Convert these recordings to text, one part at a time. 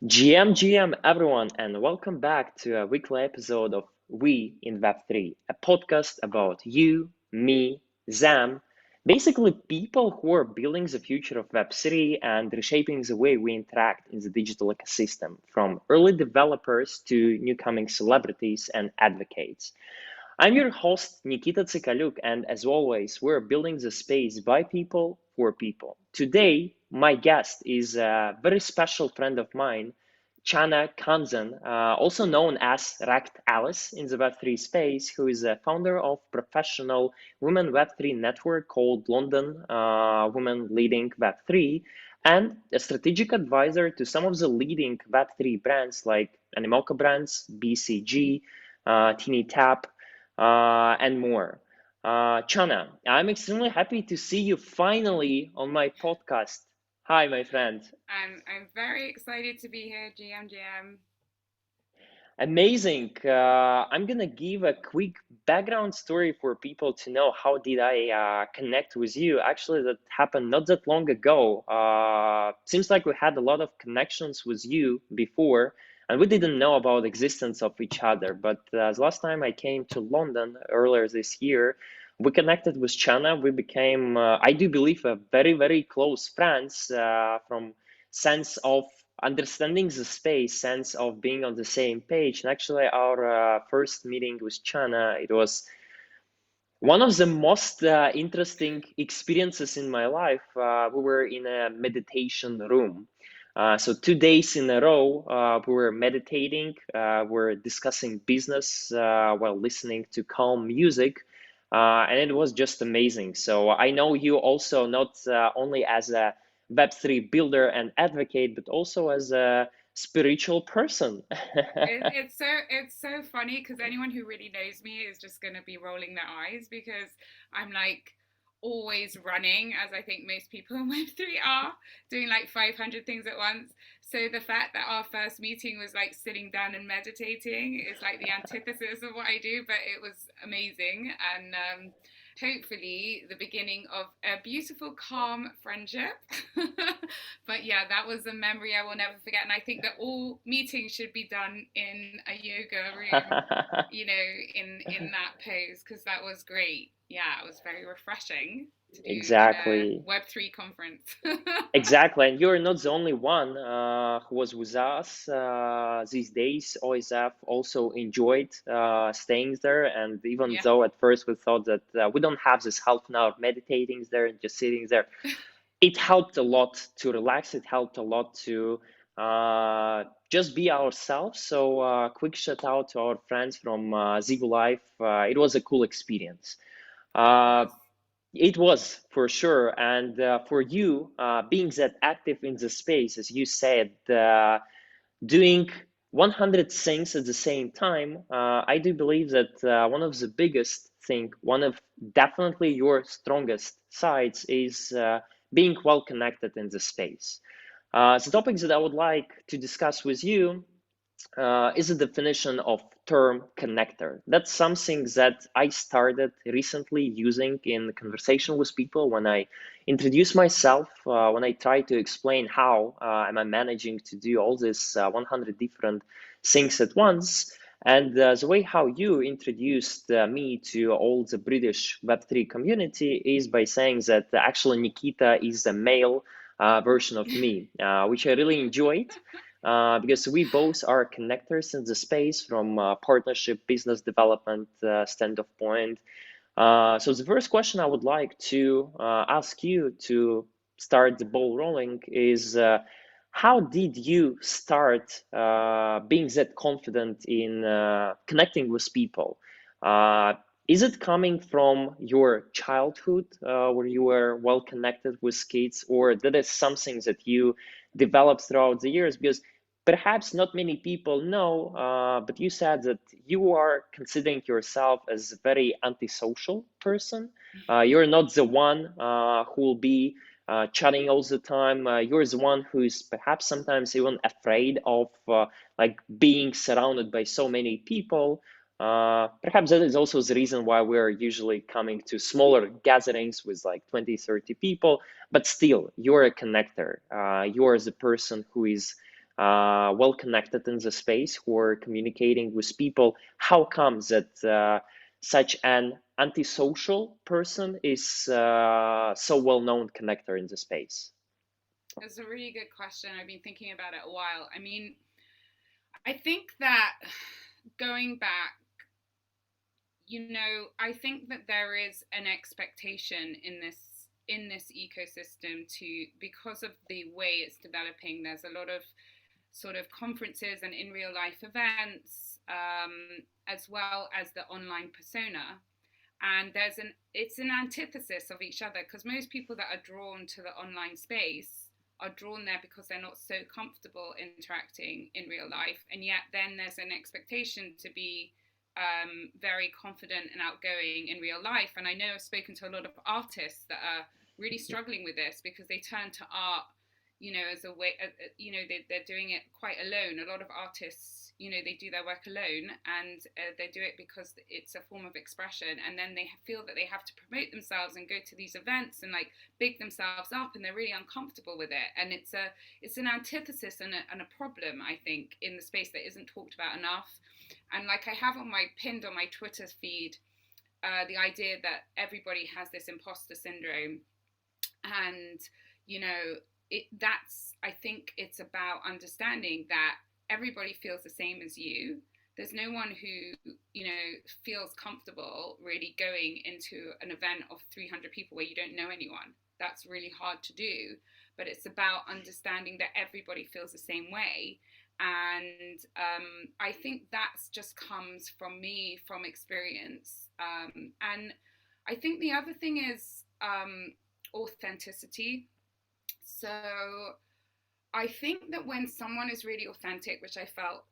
GM everyone, and welcome back to a weekly episode of We in Web3, a podcast about you, me, Zam, basically people who are building the future of Web3 and reshaping the way we interact in the digital ecosystem, from early developers to newcoming celebrities and advocates. I'm your host, Nikita Tsikaliuk, and as always, we're building the space by people for people. Today, my guest is a very special friend of mine, Chana Kanzen, also known as rektAlice in the Web3 space, who is a founder of professional women Web3 network called London Women Leading Web3, and a strategic advisor to some of the leading Web3 brands like Animoca Brands, BCG, TinyTap, and more. Chana, I'm extremely happy to see you finally on my podcast. Hi, my friend. I'm very excited to be here, GM. Amazing. I'm gonna give a quick background story for people to know how did I connect with you. Actually, that happened not that long ago. Seems like we had a lot of connections with you before, and we didn't know about existence of each other. But the last time I came to London earlier this year, we connected with Chana. We became, I do believe, a very, very close friends from sense of understanding the space, sense of being on the same page. And actually, our first meeting with Chana, it was one of the most interesting experiences in my life. We were in a meditation room. So 2 days in a row, we were meditating, we're discussing business while listening to calm music. And it was just amazing. So I know you also not only as a Web3 builder and advocate, but also as a spiritual person. It's so funny because anyone who really knows me is just gonna be rolling their eyes because I'm like always running, as I think most people in Web3 are, doing like 500 things at once. So the fact that our first meeting was like sitting down and meditating is like the antithesis of what I do, but it was amazing and hopefully the beginning of a beautiful, calm friendship. But yeah, that was a memory I will never forget. And I think that all meetings should be done in a yoga room, in that pose, because that was great. Yeah, it was very refreshing to do in a Exactly. Web3 conference. Exactly, and you're not the only one who was with us these days. OSF also enjoyed staying there, and even Yeah. though at first we thought that we don't have this half an hour meditating there and just sitting there, it helped a lot to relax. It helped a lot to just be ourselves. So quick shout out to our friends from Zigo Life. It was a cool experience. It Uh, was. it was for sure. And for you, being that active in the space, as you said, doing 100 things at the same time, I do believe that one of the biggest thing, one of definitely your strongest sides is being well connected in the space. The topics that I would like to discuss with you is a definition of term connector. That's something that I started recently using in conversation with people when I introduce myself, when I try to explain how am I managing to do all this 100 different things at once. And the way how you introduced me to all the British Web3 community is by saying that actually Nikita is the male version of me, which I really enjoyed because we both are connectors in the space from partnership, business development standpoint. So the first question I would like to ask you to start the ball rolling is how did you start being that confident in connecting with people? Uh, is it coming from your childhood where you were well connected with kids, or that is something that you developed throughout the years? Because perhaps not many people know, but you said that you are considering yourself as a very antisocial person. You're not the one who will be chatting all the time. You're the one who is perhaps sometimes even afraid of like being surrounded by so many people. Perhaps that is also the reason why we're usually coming to smaller gatherings with like 20, 30 people, but still, you're a connector. You're the person who is well connected in the space, who are communicating with people. How comes that such an antisocial person is so well-known connector in the space? It's a really good question. I've been thinking about it a while. I mean, I think that going back, I think that there is an expectation in this ecosystem to, because of the way it's developing, there's a lot of sort of conferences and in real life events, as well as the online persona. And it's an antithesis of each other, because most people that are drawn to the online space are drawn there because they're not so comfortable interacting in real life, and yet then there's an expectation to be very confident and outgoing in real life. And I know I've spoken to a lot of artists that are really struggling with this, because they turn to art, as a way, they're doing it quite alone. A lot of artists, they do their work alone, and they do it because it's a form of expression, and then they feel that they have to promote themselves and go to these events and like big themselves up, and they're really uncomfortable with it. And it's an antithesis and a problem, I think, in the space that isn't talked about enough. And like I have pinned on my Twitter feed, the idea that everybody has this imposter syndrome, and I think it's about understanding that everybody feels the same as you. There's no one who feels comfortable really going into an event of 300 people where you don't know anyone. That's really hard to do, but it's about understanding that everybody feels the same way. And I think that's just comes from me, from experience. And I think the other thing is authenticity. So I think that when someone is really authentic, which I felt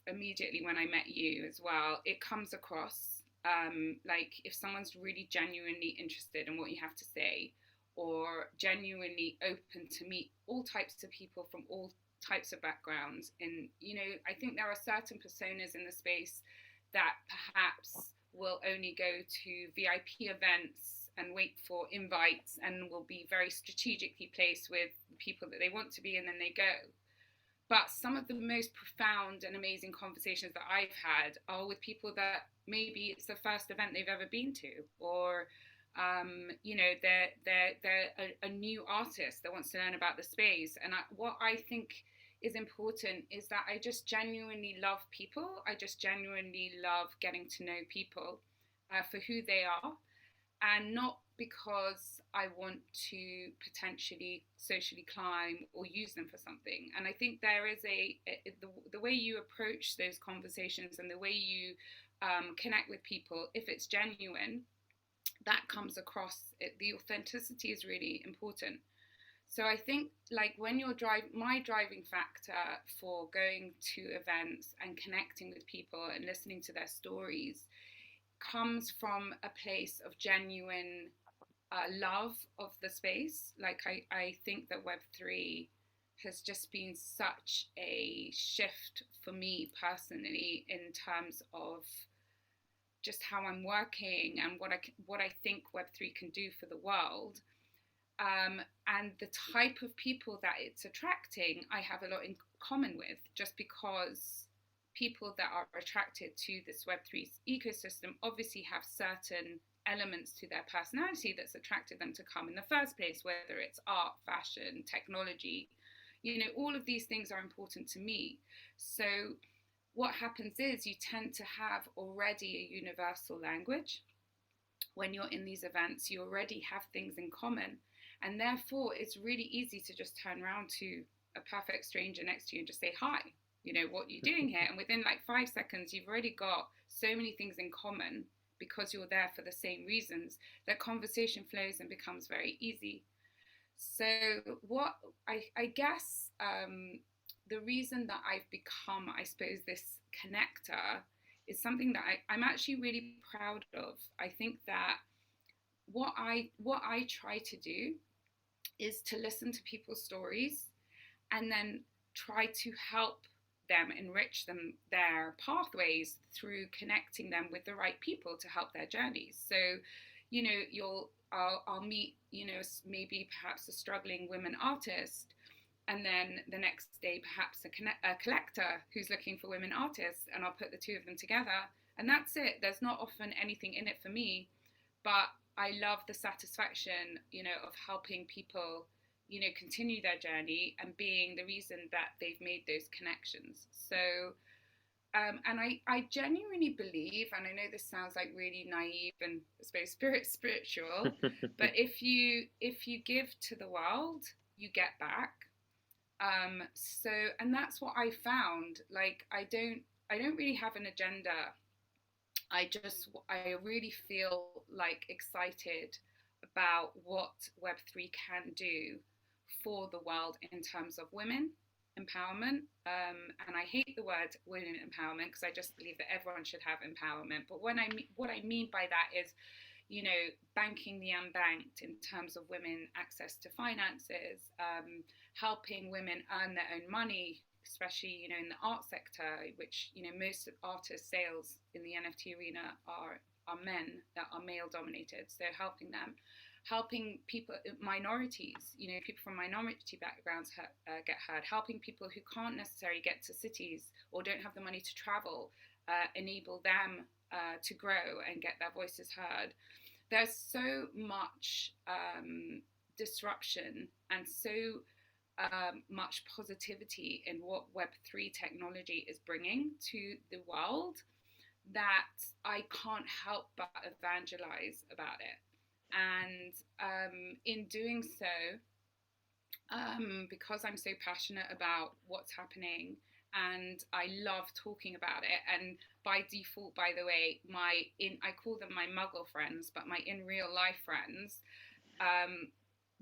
immediately when I met you as well, it comes across. Like if someone's really genuinely interested in what you have to say, or genuinely open to meet all types of people from all types of backgrounds. And, I think there are certain personas in the space that perhaps will only go to VIP events and wait for invites, and will be very strategically placed with people that they want to be, and then they go. But some of the most profound and amazing conversations that I've had are with people that maybe it's the first event they've ever been to, or they're a new artist that wants to learn about the space. And what I think is important is that I just genuinely love people. I just genuinely love getting to know people for who they are, and not because I want to potentially socially climb or use them for something. And I think there is the way you approach those conversations and the way you connect with people, if it's genuine, that comes across. The authenticity is really important. So I think like when my driving factor for going to events and connecting with people and listening to their stories comes from a place of genuine love of the space. Like I think that Web3 has just been such a shift for me personally in terms of just how I'm working and what I think Web3 can do for the world. And the type of people that it's attracting, I have a lot in common with, just because people that are attracted to this Web3 ecosystem obviously have certain elements to their personality that's attracted them to come in the first place, whether it's art, fashion, technology. All of these things are important to me. So what happens is you tend to have already a universal language. When you're in these events, you already have things in common. And therefore, it's really easy to just turn around to a perfect stranger next to you and just say, hi, what are you doing here? And within like 5 seconds, you've already got so many things in common because you're there for the same reasons, that conversation flows and becomes very easy. So what I guess the reason that I've become, I suppose, this connector is something that I'm actually really proud of. I think that what I try to do is to listen to people's stories and then try to help them, enrich their pathways through connecting them with the right people to help their journeys. So, I'll meet, maybe perhaps a struggling women artist, and then the next day perhaps a collector who's looking for women artists, and I'll put the two of them together, and that's it. There's not often anything in it for me, but I love the satisfaction, of helping people, continue their journey and being the reason that they've made those connections. So and I genuinely believe, and I know this sounds like really naive and I suppose spiritual, but if you give to the world, you get back. So, and that's what I found. Like, I don't really have an agenda. I really feel like excited about what Web3 can do for the world in terms of women empowerment. And I hate the word women empowerment because I just believe that everyone should have empowerment. But what I mean by that is, banking the unbanked in terms of women access to finances, helping women earn their own money, especially in the art sector, which most artists' sales in the NFT arena are men that are male dominated. So helping people, minorities, people from minority backgrounds get heard, helping people who can't necessarily get to cities or don't have the money to travel, enable them to grow and get their voices heard. There's so much disruption and so much positivity in what Web3 technology is bringing to the world that I can't help but evangelize about it. And in doing so, because I'm so passionate about what's happening and I love talking about it, and by default, by the way, I call them my muggle friends, but my in real life friends,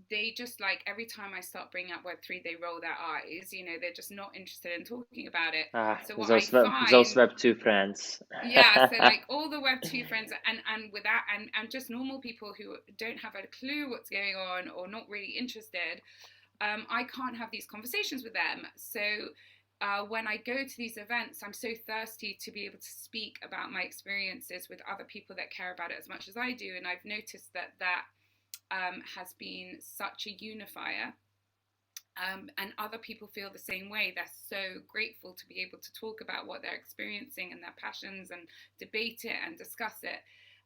they just, like, every time I start bringing up Web3, they roll their eyes. They're just not interested in talking about it. So what I those find, Web2 friends. yeah, so like all the Web2 friends and without and just normal people who don't have a clue what's going on or not really interested, I can't have these conversations with them. So when I go to these events, I'm so thirsty to be able to speak about my experiences with other people that care about it as much as I do. And I've noticed that has been such a unifier. And other people feel the same way. They're so grateful to be able to talk about what they're experiencing and their passions and debate it and discuss it.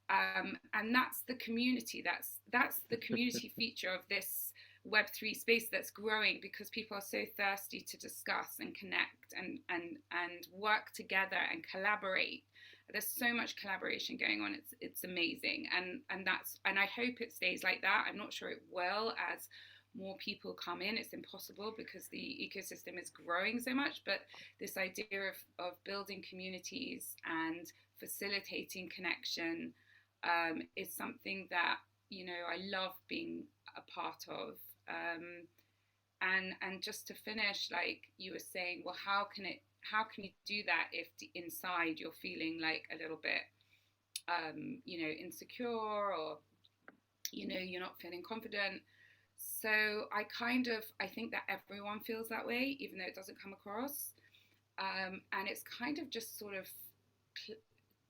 And that's the community. That's the community feature of this Web3 space that's growing, because people are so thirsty to discuss and connect and work together and collaborate. There's so much collaboration going on. It's amazing, and I hope it stays like that. I'm not sure it will as more people come in. It's impossible because the ecosystem is growing so much. But this idea of building communities and facilitating connection is something that I love being a part of. And just to finish, like you were saying, well, how can you do that if inside you're feeling like a little bit insecure, or you're not feeling confident? So I think that everyone feels that way, even though it doesn't come across. And it's kind of just sort of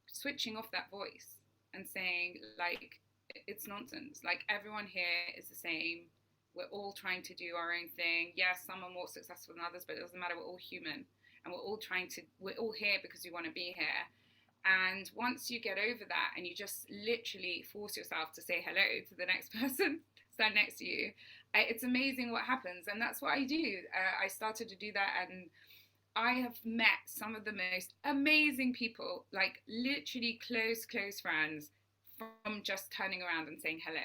switching off that voice and saying, like, it's nonsense. Like, everyone here is the same. We're all trying to do our own thing. Yes, some are more successful than others, but it doesn't matter. We're all human, and we're all here because we want to be here. And once you get over that and you just literally force yourself to say hello to the next person stand next to you, it's amazing what happens. And that's what I do. I started to do that, and I have met some of the most amazing people, like literally close friends, from just turning around and saying hello.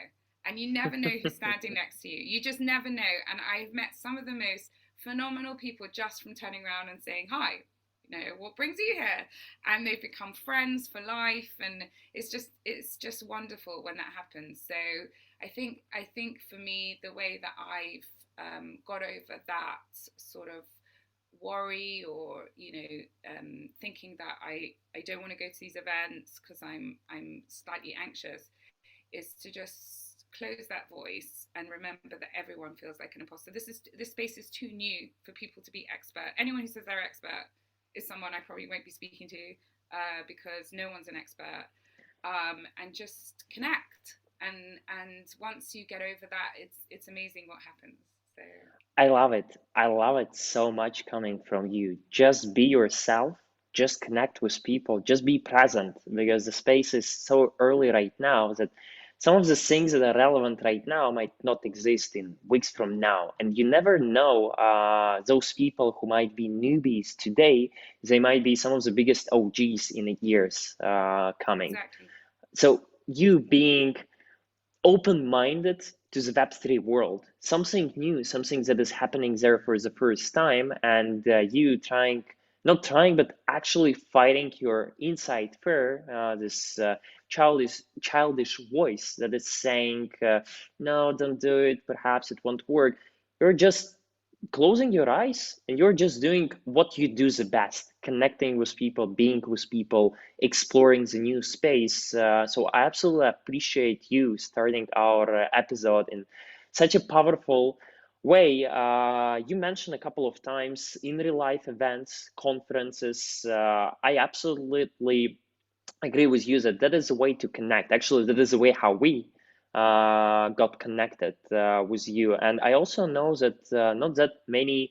And you never know who's standing next to you. You just never know. And I've met some of the most phenomenal people just from turning around and saying hi. What brings you here? And they've become friends for life, and it's just wonderful when that happens. So I think for me, the way that I've got over that sort of worry, or thinking that I don't want to go to these events because I'm slightly anxious, is to just close that voice and remember that everyone feels like an imposter. This space is too new for people to be expert. Anyone who says they're expert is someone I probably won't be speaking to, because no one's an expert. And just connect, and once you get over that, it's amazing what happens. So I love it. I love it so much coming from you. Just be yourself, just connect with people, just be present because the space is so early right now that some of the things that are relevant right now might not exist in weeks from now. And you never know, those people who might be newbies today, they might be some of the biggest OGs in the years coming. Exactly. So you being open-minded to the Web3 world, something new, something that is happening there for the first time, and you trying, not trying, but actually fighting your inside fear, this childish voice that is saying, no, don't do it, perhaps it won't work. You're just closing your eyes and you're just doing what you do the best, connecting with people, being with people, exploring the new space. So I absolutely appreciate you starting our episode in such a powerful way. You mentioned a couple of times in real life events, conferences. I absolutely agree with you that that is a way to connect. Actually, that is the way how we got connected with you. And I also know that not that many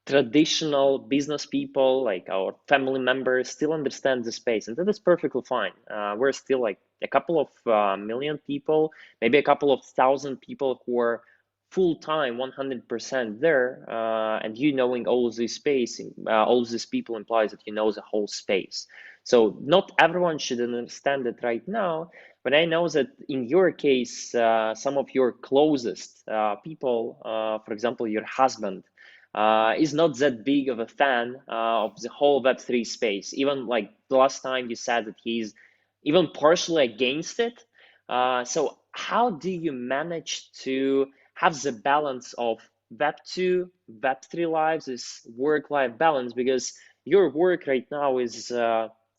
traditional business people, like our family members, still understand the space, and that is perfectly fine. We're still like a couple of million people, maybe a couple of thousand people who are full time, 100% there. And you knowing all of this space, all of these people implies that you know the whole space. So not everyone should understand it right now, but I know that in your case, some of your closest people, for example, your husband, is not that big of a fan of the whole Web3 space. Even like the last time you said that he's even partially against it. So how do you manage to have the balance of Web2, Web3 lives, this work-life balance? Because your work right now is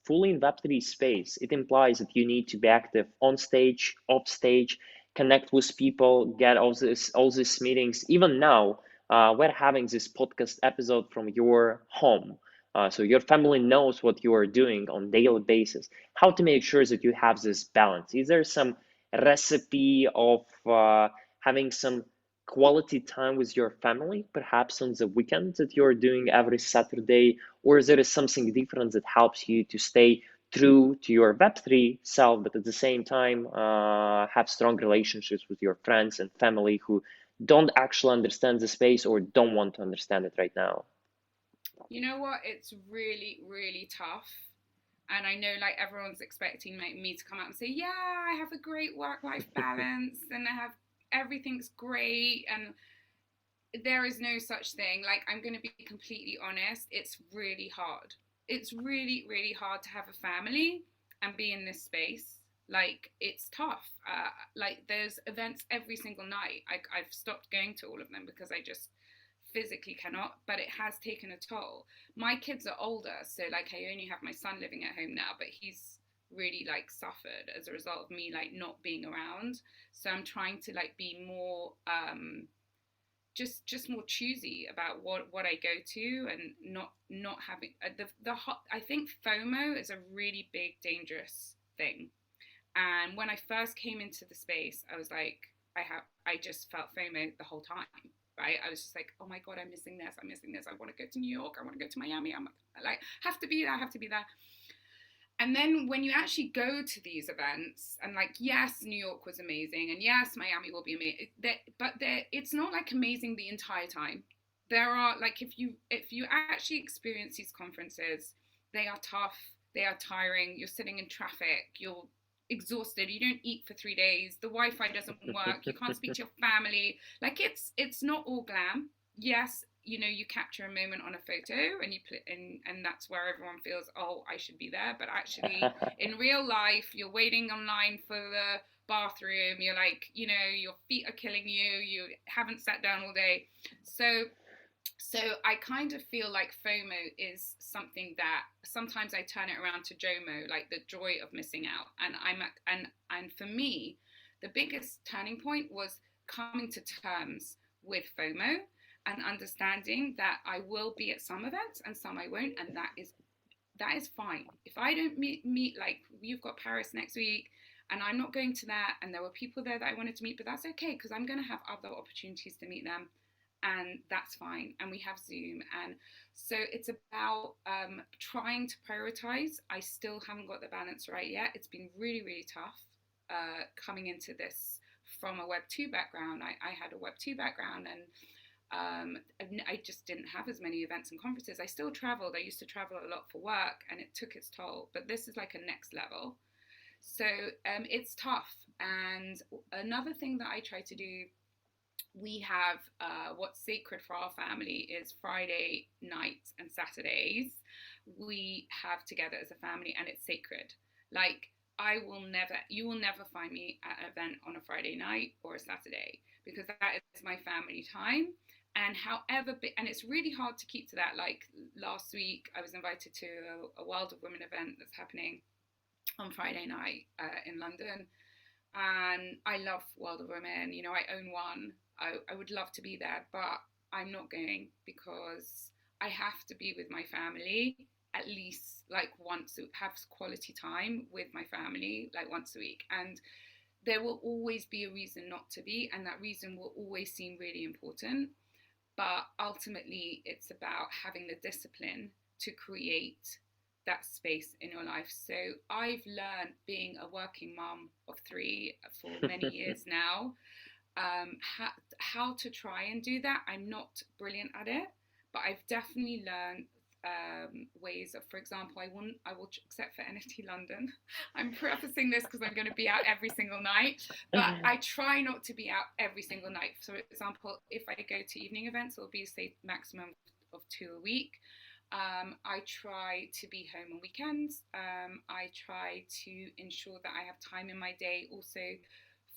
fully in Web3 space. It implies that you need to be active on stage, off stage, connect with people, get all these meetings. Even now, we're having this podcast episode from your home. So your family knows what you are doing on daily basis. How to make sure that you have this balance? Is there some recipe of having some quality time with your family, perhaps on the weekend that you're doing every Saturday, or is there something different that helps you to stay true to your Web3 self, but at the same time have strong relationships with your friends and family who don't actually understand the space or don't want to understand it right now? You know what? It's really, really tough. And I know like everyone's expecting like me to come out and say, yeah, I have a great work-life balance and I have everything's great and there is no such thing. Like I'm going to be completely honest, it's really hard. It's really, really hard to have a family and be in this space. Like it's tough. Like there's events every single night. I've stopped going to all of them because I just physically cannot, but it has taken a toll. My kids are older, so like I only have my son living at home now, but he's really like suffered as a result of me like not being around. So I'm trying to like be more just more choosy about what I go to and not having the hot. I think FOMO is a really big dangerous thing. And when I first came into the space, I was like, I just felt FOMO the whole time. Right? I was just like, oh my god, I'm missing this. I'm missing this. I want to go to New York. I want to go to Miami. I'm like, have to be there. Have to be there. And then when you actually go to these events, and like, yes, New York was amazing, and yes, Miami will be amazing, but it's not like amazing the entire time. There are like, if you actually experience these conferences, they are tough, they are tiring. You're sitting in traffic, you're exhausted, you don't eat for 3 days, the Wi-Fi doesn't work, you can't speak to your family. Like it's not all glam. Yes, you capture a moment on a photo and you put and that's where everyone feels, oh, I should be there, but actually in real life you're waiting online for the bathroom, you're like, your feet are killing you, you haven't sat down all day. So I kind of feel like FOMO is something that sometimes I turn it around to JOMO, like the joy of missing out. And for me, the biggest turning point was coming to terms with FOMO and understanding that I will be at some events and some I won't, and that is fine. If I don't meet like you've got Paris next week and I'm not going to that, and there were people there that I wanted to meet, but that's okay because I'm going to have other opportunities to meet them. and that's fine. And we have Zoom. And so it's about trying to prioritize. I still haven't got the balance right yet. It's been really, really tough coming into this from a Web2 background. I had a Web2 background, and I just didn't have as many events and conferences. I still traveled. I used to travel a lot for work, and it took its toll. But this is like a next level. So it's tough. And another thing that I try to do, we have what's sacred for our family is Friday nights and Saturdays. We have together as a family, and it's sacred. Like, you will never find me at an event on a Friday night or a Saturday, because that is my family time. And and it's really hard to keep to that. Like last week, I was invited to a World of Women event that's happening on Friday night in London. And I love World of Women. You know, I own one. I would love to be there, but I'm not going, because I have to be with my family at least like once, have quality time with my family like once a week. And there will always be a reason not to be, and that reason will always seem really important. But ultimately, it's about having the discipline to create that space in your life. So I've learned, being a working mum of three for many years now, how to try and do that. I'm not brilliant at it, but I've definitely learned ways of, for example, I will, except for NFT London, I'm prefacing this because I'm going to be out every single night, but I try not to be out every single night. So, for example, if I go to evening events, it'll be, say, maximum of 2 a week. I try to be home on weekends. I try to ensure that I have time in my day also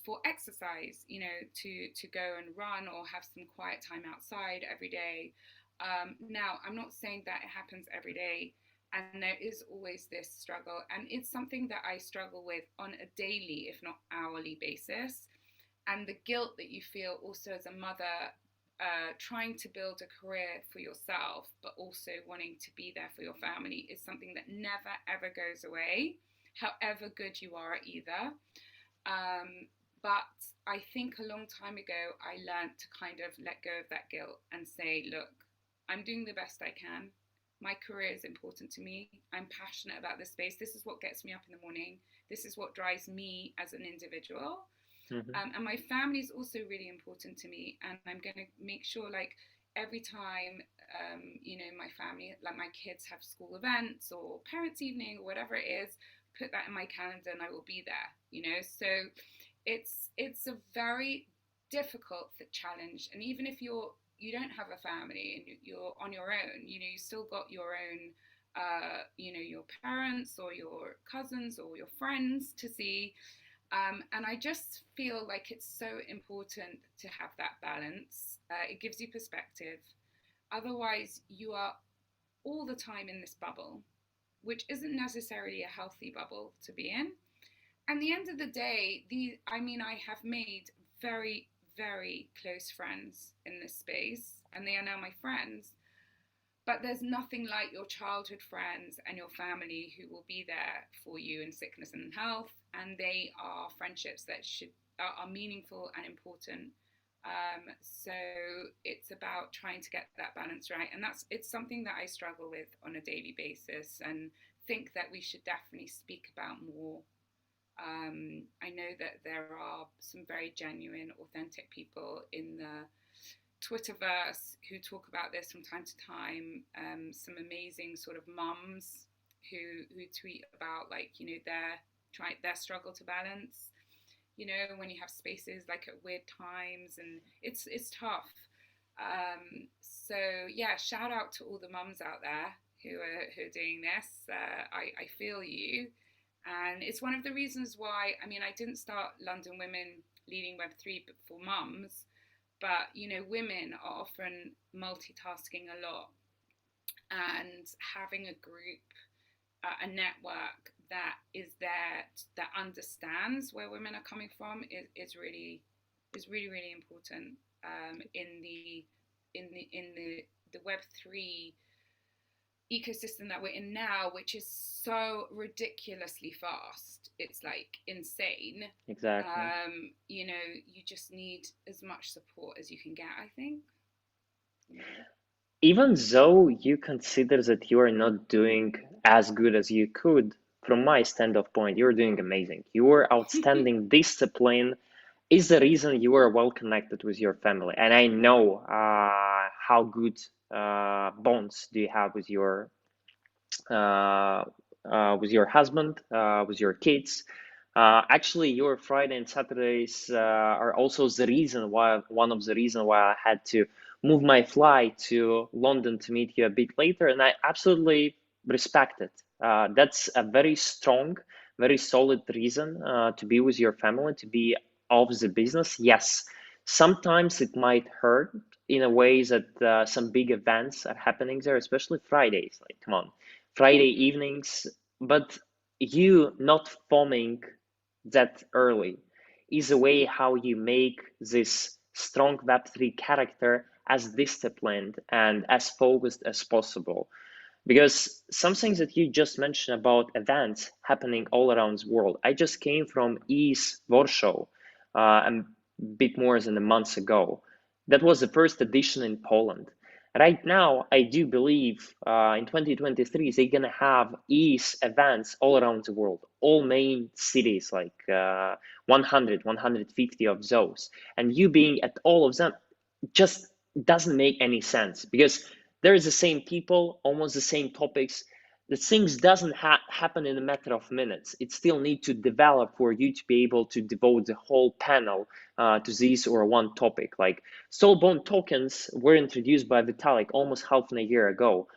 for exercise, you know, to go and run or have some quiet time outside every day. Now, I'm not saying that it happens every day, and there is always this struggle, and it's something that I struggle with on a daily, if not hourly basis. And the guilt that you feel also as a mother, trying to build a career for yourself, but also wanting to be there for your family, is something that never ever goes away, however good you are at either. But I think a long time ago, I learned to kind of let go of that guilt and say, look, I'm doing the best I can. My career is important to me. I'm passionate about this space. This is what gets me up in the morning. This is what drives me as an individual. Mm-hmm. And my family is also really important to me. And I'm going to make sure, like, every time, you know, my family, like my kids have school events or parents' evening or whatever it is, put that in my calendar and I will be there, you know. So it's a very difficult challenge. And even if you don't have a family and you're on your own, you know, you still got your own, you know, your parents or your cousins or your friends to see. And I just feel like it's so important to have that balance. It gives you perspective. Otherwise, you are all the time in this bubble, which isn't necessarily a healthy bubble to be in. And the end of the day, I have made very, very close friends in this space, and they are now my friends. But there's nothing like your childhood friends and your family who will be there for you in sickness and health. And they are friendships that are meaningful and important. So it's about trying to get that balance right. And it's something that I struggle with on a daily basis, and think that we should definitely speak about more. I know that there are some very genuine, authentic people in the Twitterverse who talk about this from time to time. Some amazing sort of mums who tweet about, like, you know, their struggle to balance. You know, when you have spaces like at weird times, and it's tough. So yeah, shout out to all the mums out there who are doing this. I feel you. And it's one of the reasons why, I mean, I didn't start London Women Leading Web3 for mums, but, you know, women are often multitasking a lot, and having a group, a network that is there, that understands where women are coming from, is really, really important in the Web3 ecosystem that we're in now, which is so ridiculously fast. It's like insane. Exactly. You know, you just need as much support as you can get, I think. Even though you consider that you are not doing as good as you could, from my standpoint, you're doing amazing. Your outstanding discipline is the reason you are well connected with your family. And I know how good bonds do you have uh, with your husband, with your kids. Actually, your Friday and Saturdays are also the reason why, one of the reasons why I had to move my flight to London to meet you a bit later, and I absolutely respect it. That's a very strong, very solid reason to be with your family, to be of the business. Yes, sometimes it might hurt in a way that some big events are happening there, especially Fridays. Like, come on, Friday Mm-hmm. evenings, but you not foaming that early is a way how you make this strong Web3 character as disciplined and as focused as possible. Because some things that you just mentioned about events happening all around the world. I just came from East Warsaw a bit more than a month ago. That was the first edition in Poland. Right now, I do believe in 2023 they're gonna have East events all around the world, all main cities, like 100, 150 of those. And you being at all of them just doesn't make any sense because there is the same people, almost the same topics. The things doesn't happen in a matter of minutes. It still need to develop for you to be able to devote the whole panel to this or one topic. Like soulbound tokens were introduced by Vitalik almost half a year ago.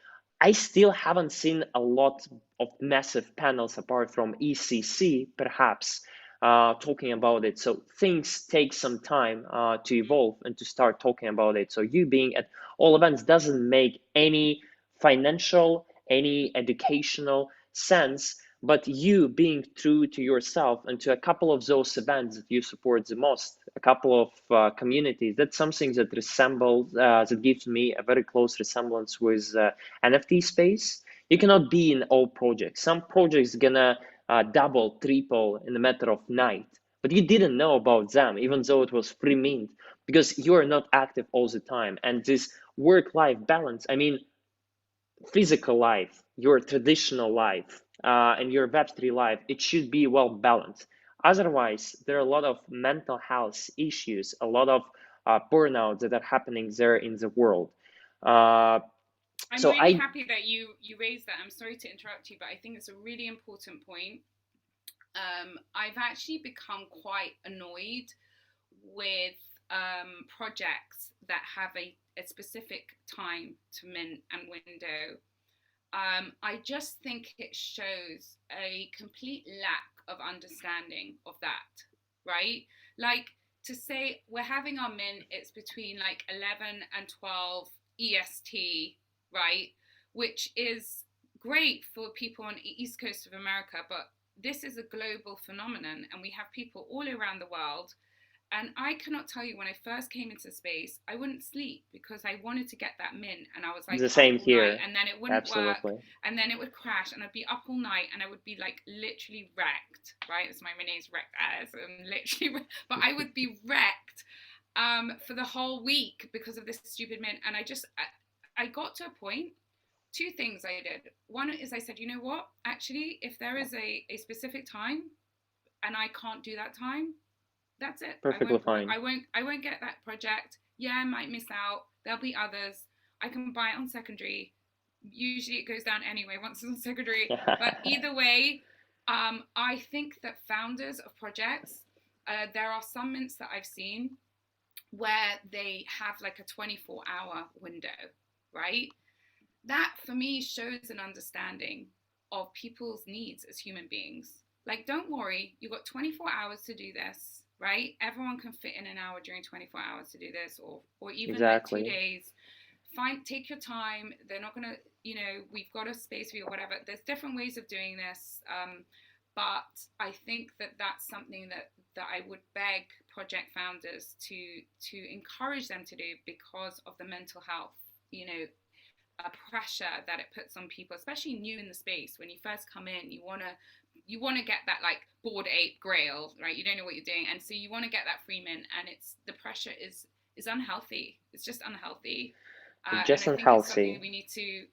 I still haven't seen a lot of massive panels apart from ECC, perhaps, talking about it. So things take some time to evolve and to start talking about it. So you being at all events doesn't make any financial, any educational sense, but you being true to yourself and to a couple of those events that you support the most, a couple of communities, that's something that resembles, that gives me a very close resemblance with NFT space. You cannot be in all projects. Some projects gonna double, triple in a matter of night. But you didn't know about them, even though it was free mint, because you are not active all the time. And this work-life balance, I mean, physical life, your traditional life, and your Web3 life, it should be well balanced. Otherwise, there are a lot of mental health issues, a lot of burnout that are happening there in the world. Uh, I'm so really I, happy that you raised that. I'm sorry to interrupt you, but I think it's a really important point. I've actually become quite annoyed with projects that have a specific time to mint and window. I just think it shows a complete lack of understanding of that, right? Like to say we're having our mint, it's between like 11 and 12 EST, right? Which is great for people on the East Coast of America, but this is a global phenomenon and we have people all around the world. And I cannot tell you, when I first came into space, I wouldn't sleep because I wanted to get that mint, and I was like the up same all night, here, and then it wouldn't work, absolutely. and then it would crash, and I'd be up all night, and I would be like literally wrecked. Right? It's my name's rektAlice, and literally, but I would be wrecked for the whole week because of this stupid mint. And I got to a point. Two things I did. One is I said, you know what? Actually, if there is a specific time, and I can't do that time, that's it. I Perfectly won't fine. I won't get that project. Yeah, I might miss out. There'll be others. I can buy it on secondary. Usually it goes down anyway once it's on secondary. But either way, I think that founders of projects, there are some mints that I've seen where they have like a 24-hour window, right? That for me shows an understanding of people's needs as human beings. Like, don't worry, you've got 24 hours to do this, right? Everyone can fit in an hour during 24 hours to do this, or even like two Exactly. days. Take your time. They're not gonna, we've got a space for you or whatever. There's different ways of doing this, but I think that that's something that I would beg project founders to encourage them to do because of the mental health, you know, pressure that it puts on people, especially new in the space. When you first come in, you want to get that like bored ape grail, right? You don't know what you're doing, and so you want to get that free mint, and it's the pressure is unhealthy. It's just unhealthy. And just I think it's something unhealthy.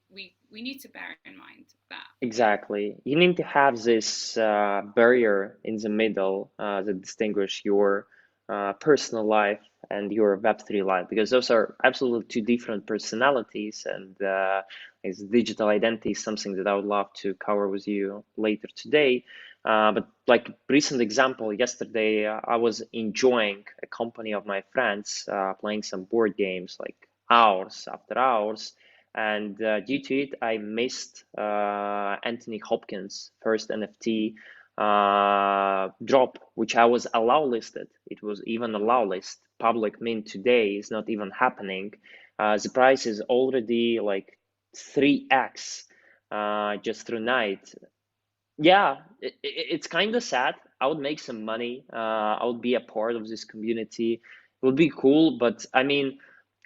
we need to bear in mind that Exactly. You need to have this barrier in the middle that distinguish your personal life and your Web3 life, because those are absolutely two different personalities. And is digital identity is something that I would love to cover with you later today. But like recent example, yesterday I was enjoying a company of my friends playing some board games like hours after hours, and due to it, I missed Anthony Hopkins' first NFT drop, which I was allow listed. It was even allow list. Public mint today is not even happening. The price is already like 3x just through night. Yeah, it's kind of sad. I would make some money. I would be a part of this community. It would be cool, but I mean,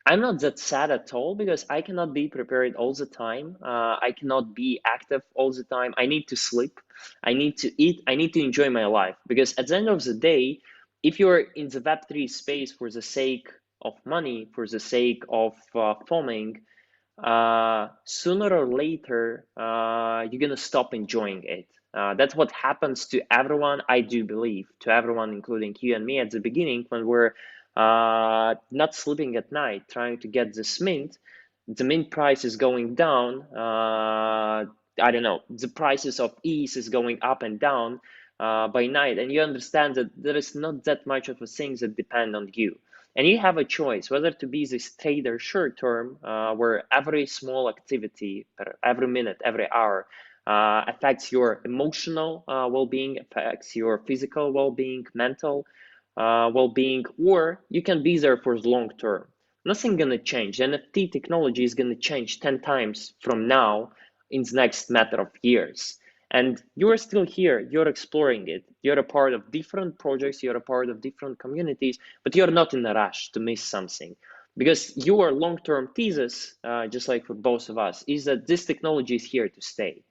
I'm not that sad at all because I cannot be prepared all the time. I cannot be active all the time. I need to sleep. I need to eat. I need to enjoy my life because at the end of the day, if you're in the Web3 space for the sake of money, for the sake of farming, sooner or later, you're gonna stop enjoying it. That's what happens to everyone, I do believe, to everyone, including you and me at the beginning when we're not sleeping at night, trying to get this mint. The mint price is going down. I don't know, the prices of ETH is going up and down by night, and you understand that there is not that much of a things that depend on you. And you have a choice whether to be this trader short term, where every small activity, every minute, every hour, affects your emotional well being, affects your physical well being, mental well being, or you can be there for the long term. Nothing gonna change. NFT technology is gonna change 10 times from now in the next matter of years. And you're still here, you're exploring it, you're a part of different projects, you're a part of different communities, but you're not in a rush to miss something. Because your long-term thesis, just like for both of us, is that this technology is here to stay.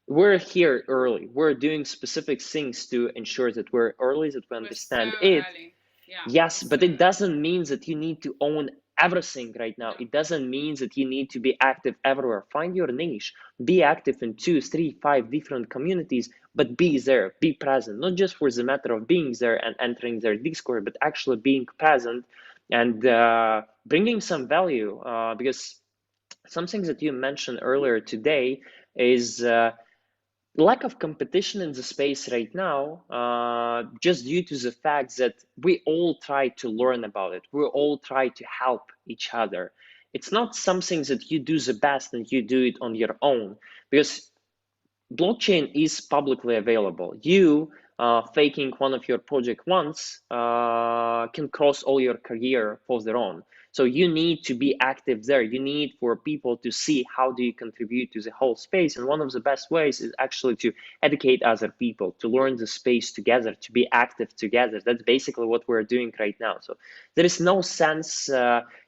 We're here early. We're doing specific things to ensure that we're early, that we we're so understand it. early. Yeah, we're Yes, so but it early. doesn't mean that you need to own everything right now. No. It doesn't mean that you need to be active everywhere. Find your niche. Be active in two, three, five different communities, but be there, be present, not just for the matter of being there and entering their Discord, but actually being present and bringing some value. Because something that you mentioned earlier today is lack of competition in the space right now, just due to the fact that we all try to learn about it. We all try to help each other. It's not something that you do the best and you do it on your own, because blockchain is publicly available. You faking one of your project once can cross all your career further on. So you need to be active there. You need for people to see how do you contribute to the whole space. And one of the best ways is actually to educate other people, to learn the space together, to be active together. That's basically what we're doing right now. So there is no sense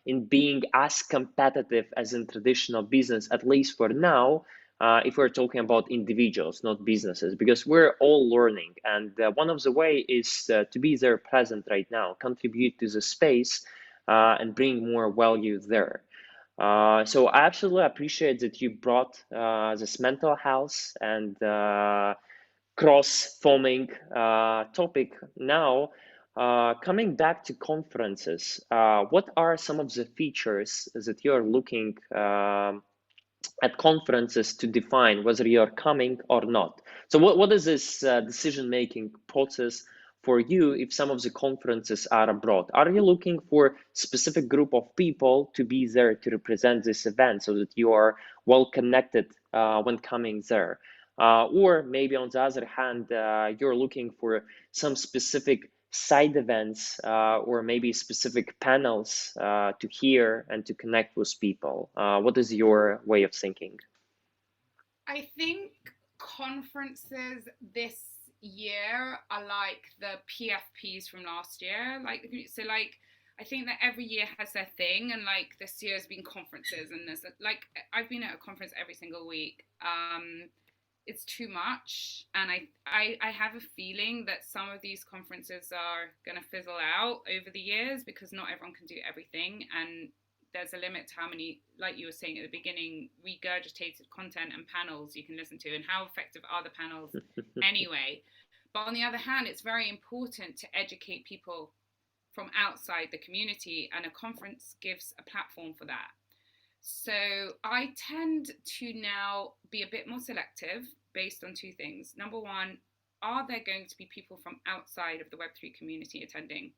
in being as competitive as in traditional business, at least for now, if we're talking about individuals, not businesses, because we're all learning. And one of the way is to be there present right now, contribute to the space and bring more value there. So I absolutely appreciate that you brought this mental health and cross-forming topic now. Coming back to conferences, what are some of the features that you're looking at conferences to define whether you're coming or not? So what is this decision-making process for you if some of the conferences are abroad? Are you looking for specific group of people to be there to represent this event so that you are well connected when coming there? Or maybe on the other hand, you're looking for some specific side events or maybe specific panels to hear and to connect with people. What is your way of thinking? I think conferences this year are like the PFPs from last year. Like I think that every year has their thing, and like this year has been conferences, and like I've been at a conference every single week. It's too much, and I have a feeling that some of these conferences are gonna fizzle out over the years because not everyone can do everything, and there's a limit to how many, like you were saying at the beginning, regurgitated content and panels you can listen to, and how effective are the panels anyway. But on the other hand, it's very important to educate people from outside the community, and a conference gives a platform for that. So I tend to now be a bit more selective based on two things. Number one, are there going to be people from outside of the Web3 community attending?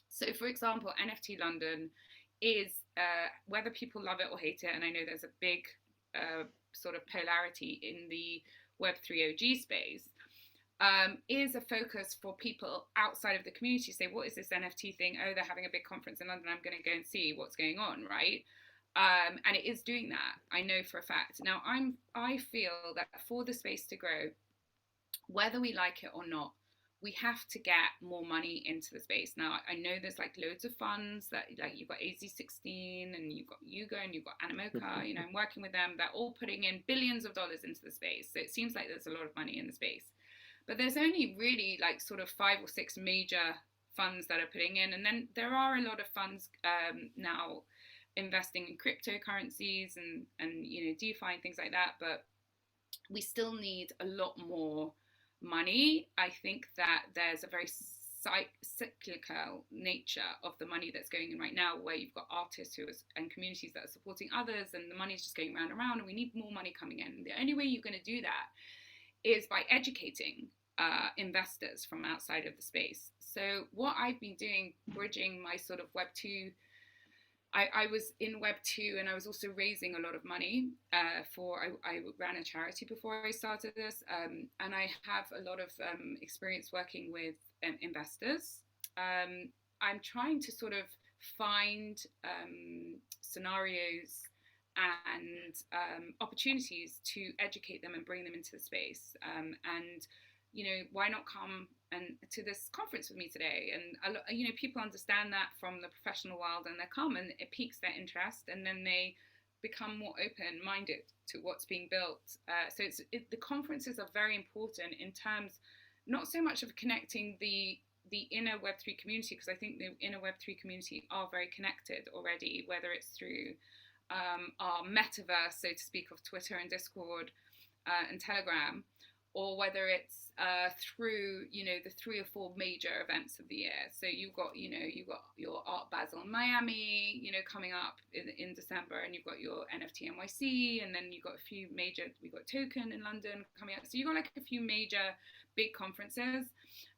So, for example, NFT London is, whether people love it or hate it, and I know there's a big sort of polarity in the Web3 OG space, is a focus for people outside of the community. Say, what is this NFT thing? Oh, they're having a big conference in London. I'm going to go and see what's going on, right? And it is doing that, I know for a fact. Now, I feel that for the space to grow, whether we like it or not, we have to get more money into the space. Now, I know there's like loads of funds that, like, you've got AZ16 and you've got Yuga and you've got Animoca, you know, I'm working with them. They're all putting in billions of dollars into the space. So it seems like there's a lot of money in the space. But there's only really like sort of 5 or 6 major funds that are putting in. And then there are a lot of funds now investing in cryptocurrencies and you know, DeFi and things like that. But we still need a lot more money. I think that there's a very cyclical nature of the money that's going in right now, where you've got artists and communities that are supporting others, and the money's just going round and round, and we need more money coming in. The only way you're going to do that is by educating investors from outside of the space. So what I've been doing, bridging my sort of Web 2, I was in Web 2 and I was also raising a lot of money I ran a charity before I started this, and I have a lot of experience working with investors. I'm trying to sort of find scenarios and opportunities to educate them and bring them into the space. And you know, why not come and to this conference with me today? And you know, people understand that from the professional world, and they come and it piques their interest, and then they become more open-minded to what's being built. So the conferences are very important in terms, not so much of connecting the inner Web3 community, because I think the inner Web3 community are very connected already, whether it's through our metaverse, so to speak, of Twitter and Discord and Telegram, or whether it's through, you know, the 3 or 4 major events of the year. So you've got your Art Basel in Miami, you know, coming up in December, and you've got your NFT NYC, and then you've got a few major, we've got Token in London coming up. So you've got like a few major big conferences.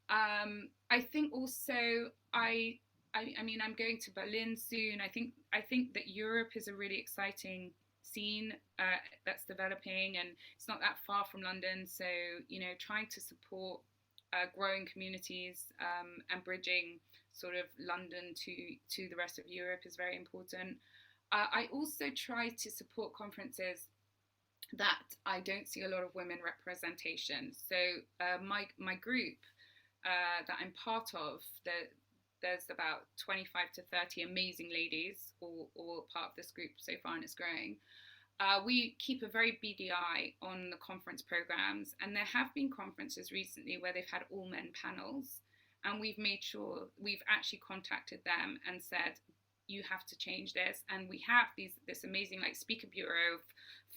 I think also I mean, I'm going to Berlin soon. I think that Europe is a really exciting scene that's developing, and it's not that far from London. So, you know, trying to support growing communities and bridging sort of London to the rest of Europe is very important. I also try to support conferences that I don't see a lot of women representation. So my group that I'm part of, there's about 25 to 30 amazing ladies, all part of this group so far, and it's growing. We keep a very beady eye on the conference programs, and there have been conferences recently where they've had all men panels, and we've made sure we've actually contacted them and said, you have to change this. And we have this amazing like speaker bureau of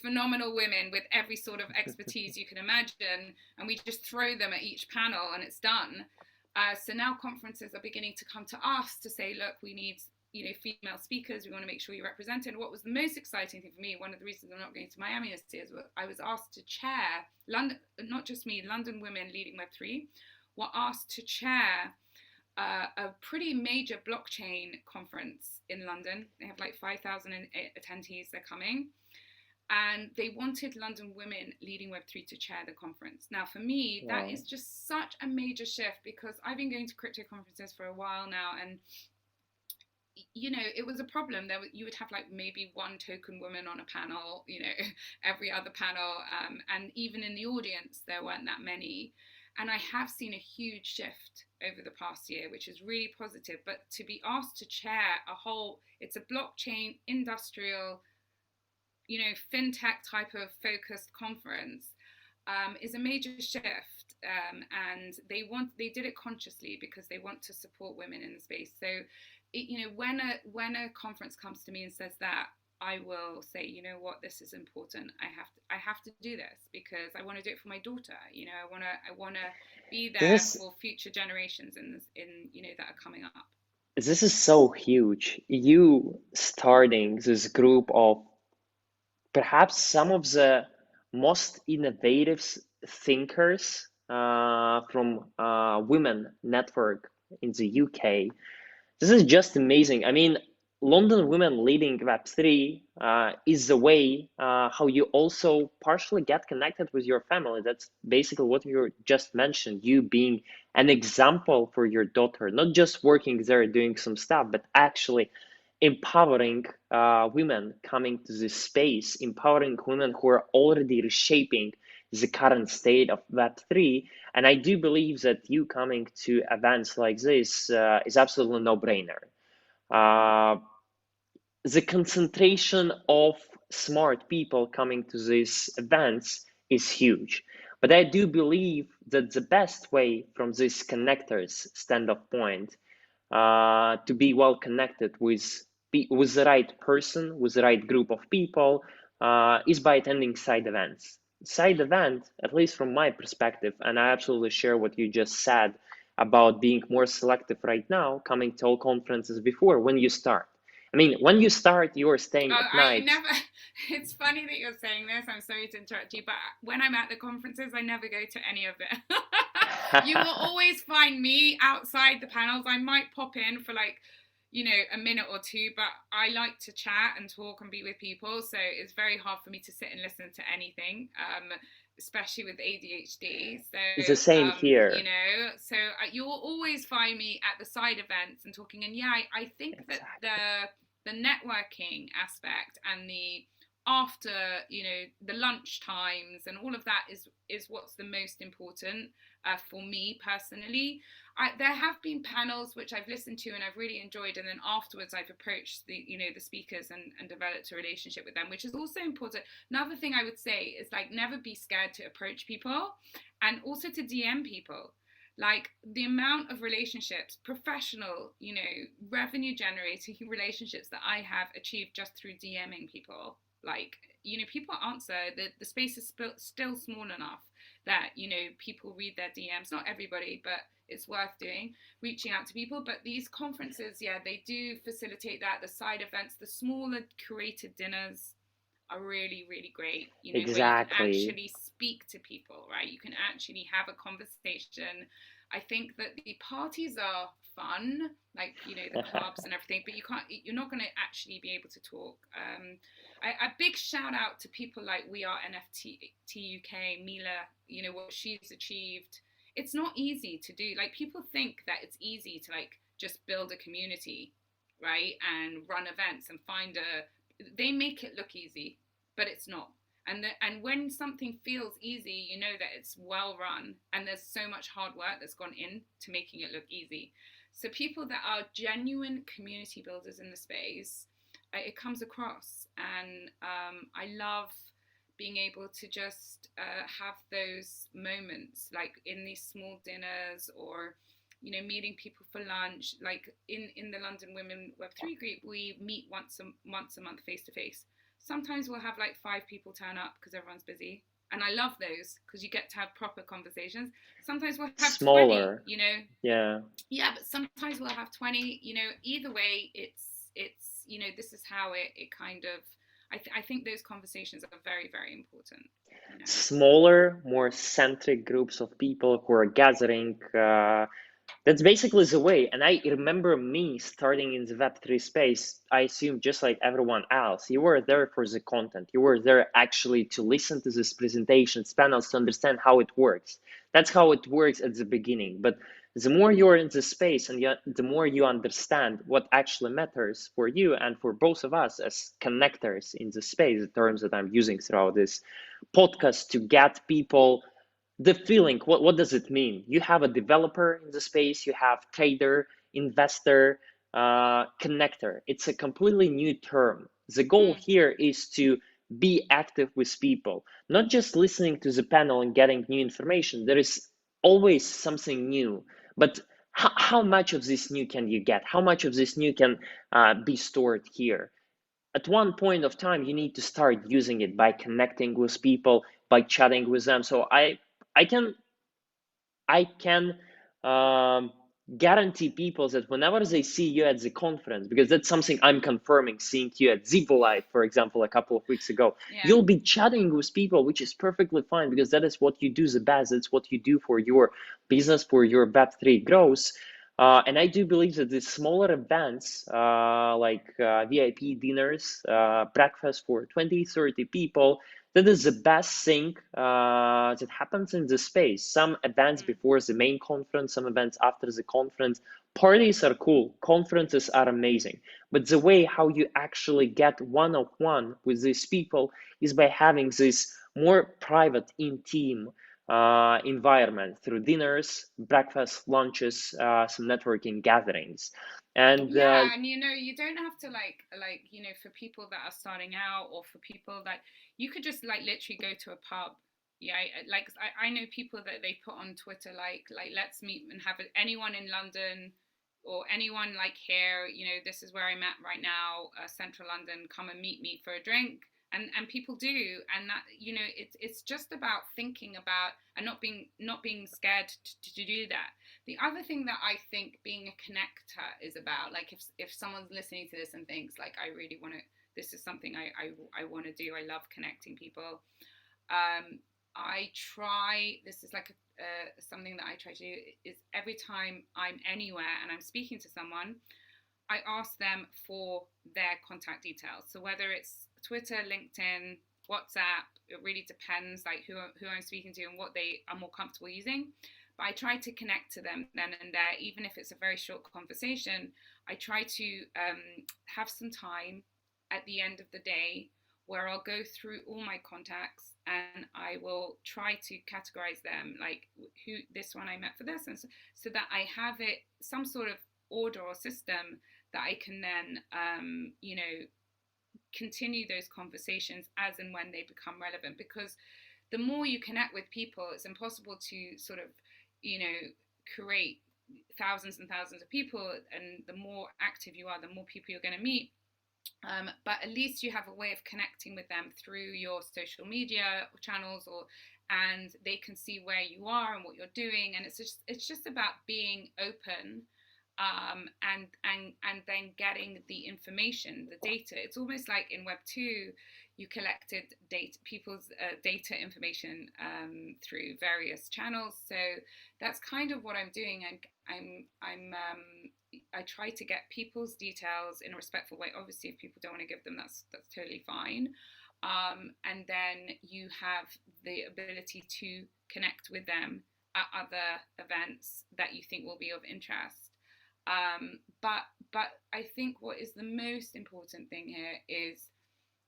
phenomenal women with every sort of expertise you can imagine, and we just throw them at each panel and it's done. So now conferences are beginning to come to us to say, look, we need, you know, female speakers. We want to make sure you're represented. What was the most exciting thing for me, one of the reasons I'm not going to Miami this year, is I was asked to chair London, not just me, London Women Leading Web3 were asked to chair a pretty major blockchain conference in London. They have like 5,000 attendees, they're coming. And they wanted London Women Leading Web3 to chair the conference. Now, for me, that is just such a major shift, because I've been going to crypto conferences for a while now, and you know, it was a problem. You would have like maybe one token woman on a panel, you know, every other panel, and even in the audience, there weren't that many. And I have seen a huge shift over the past year, which is really positive. But to be asked to chair it's a blockchain, industrial, you know, fintech type of focused conference, is a major shift. And they did it consciously because they want to support women in the space. So when a conference comes to me and says that, I will say, you know what, this is important. I have to do this because I want to do it for my daughter. I want to be there This for future generations that are coming up. this is so huge. You starting this group of perhaps some of the most innovative thinkers from women network in the UK. This is just amazing. I mean, London Women Leading Web3 is the way how you also partially get connected with your family. That's basically what you just mentioned, you being an example for your daughter, not just working there doing some stuff, but actually empowering women coming to this space, empowering women who are already reshaping the current state of Web3. And I do believe that you coming to events like this is absolutely no-brainer. Uh, the concentration of smart people coming to these events is huge. But I do believe that the best way from this connectors standpoint to be well connected with the right person, with the right group of people, is by attending side events. Side event, at least from my perspective, and I absolutely share what you just said about being more selective right now, coming to all conferences before when you start. I mean, when you start, you're staying Oh, at I night. never. It's funny that you're saying this. I'm sorry to interrupt you, but when I'm at the conferences, I never go to any of it. You will always find me outside the panels. I might pop in for like, a minute or two, but I like to chat and talk and be with people. So it's very hard for me to sit and listen to anything, especially with ADHD. So, It's the same here. you will always find me at the side events and talking. And yeah, I think that Exactly. the networking aspect and the after the lunch times and all of that is what's the most important for me personally. There have been panels which I've listened to and I've really enjoyed, and then afterwards I've approached the speakers and developed a relationship with them, which is also important. Another thing I would say is like never be scared to approach people and also to DM people. Like the amount of relationships, professional, revenue generating relationships that I have achieved just through DMing people. Like, people answer, the space is still small enough that, people read their DMs. Not everybody, but it's worth doing, reaching out to people. But these conferences, yeah, they do facilitate that. The side events, the smaller curated dinners are really, really great, where you can Exactly. actually speak to people, right? You can actually have a conversation. I think that the parties are fun, like, the clubs and everything, but you're not going to actually be able to talk. A big shout out to people like We Are NFT UK, Mila, what she's achieved. It's not easy to do. Like, people think that it's easy to, like, just build a community, right? And run events and they make it look easy, but it's not. And when something feels easy, you know that it's well run and there's so much hard work that's gone into making it look easy. So people that are genuine community builders in the space, it comes across, and I love being able to just have those moments, like in these small dinners, or meeting people for lunch. Like in the London Women Web3 group, we meet once a month face to face. Sometimes we'll have like 5 people turn up because everyone's busy, and I love those because you get to have proper conversations. Sometimes we'll have 20, Smaller. Yeah. yeah, but sometimes we'll have 20. Either way, it's this is how it kind of. I think those conversations are very, very important. Smaller, more centric groups of people who are gathering. That's basically the way. And I remember me starting in the Web3 space. I assume just like everyone else, you were there for the content. You were there actually to listen to these presentations, panels, to understand how it works. That's how it works at the beginning. But the more you're in the space and the more you understand what actually matters for you and for both of us as connectors in the space, the terms that I'm using throughout this podcast to get people the feeling. What does it mean? You have a developer in the space, you have trader, investor, connector. It's a completely new term. The goal Mm. here is to be active with people, not just listening to the panel and getting new information. There is always something new, but how much of this new can you get? How much of this new can be stored here? At one point of time, you need to start using it by connecting with people, by chatting with them. So I can I can um, guarantee people that whenever they see you at the conference, because that's something I'm confirming, seeing you at Zibo Live, for example, a couple of weeks ago, Yeah. you'll be chatting with people, which is perfectly fine because that is what you do the best. That's what you do for your business, for your Web3 growth. And I do believe that these smaller events, like VIP dinners, breakfast for 20, 30 people, that is the best thing that happens in the space. Some events Mm. before the main conference, some events after the conference. Parties are cool, conferences are amazing, but the way how you actually get one-on-one with these people is by having this more private, intimate environment through dinners, breakfast, lunches, some networking gatherings. And Yeah, and you don't have to for people that are starting out, or for people that you could just like literally go to a pub. Yeah, I know people that they put on Twitter like let's meet and have anyone in London or anyone like here, this is where I'm at right now, central London, come and meet me for a drink. And people do, and that it's just about thinking about and not being scared to do that. The other thing that I think being a connector is about, like if someone's listening to this and thinks like I really want to, this is something I want to do. I love connecting people. Um, I try. This is like something that I try to do is every time I'm anywhere and I'm speaking to someone, I ask them for their contact details. So whether it's Twitter, LinkedIn, WhatsApp, it really depends like who I'm speaking to and what they are more comfortable using. But I try to connect to them then and there, even if it's a very short conversation. I try to have some time at the end of the day where I'll go through all my contacts and I will try to categorize them, like who this one I met for this, and so that I have it some sort of order or system that I can then continue those conversations as and when they become relevant. Because the more you connect with people, it's impossible to sort of create thousands and thousands of people, and the more active you are, the more people you're going to meet. But at least you have a way of connecting with them through your social media channels, and they can see where you are and what you're doing. And it's just about being open, and then getting the information, the data. It's almost like in Web2, you collected people's data information through various channels. So that's kind of what I'm doing. I try to get people's details in a respectful way. Obviously, if people don't want to give them, that's totally fine. And then you have the ability to connect with them at other events that you think will be of interest. But I think what is the most important thing here is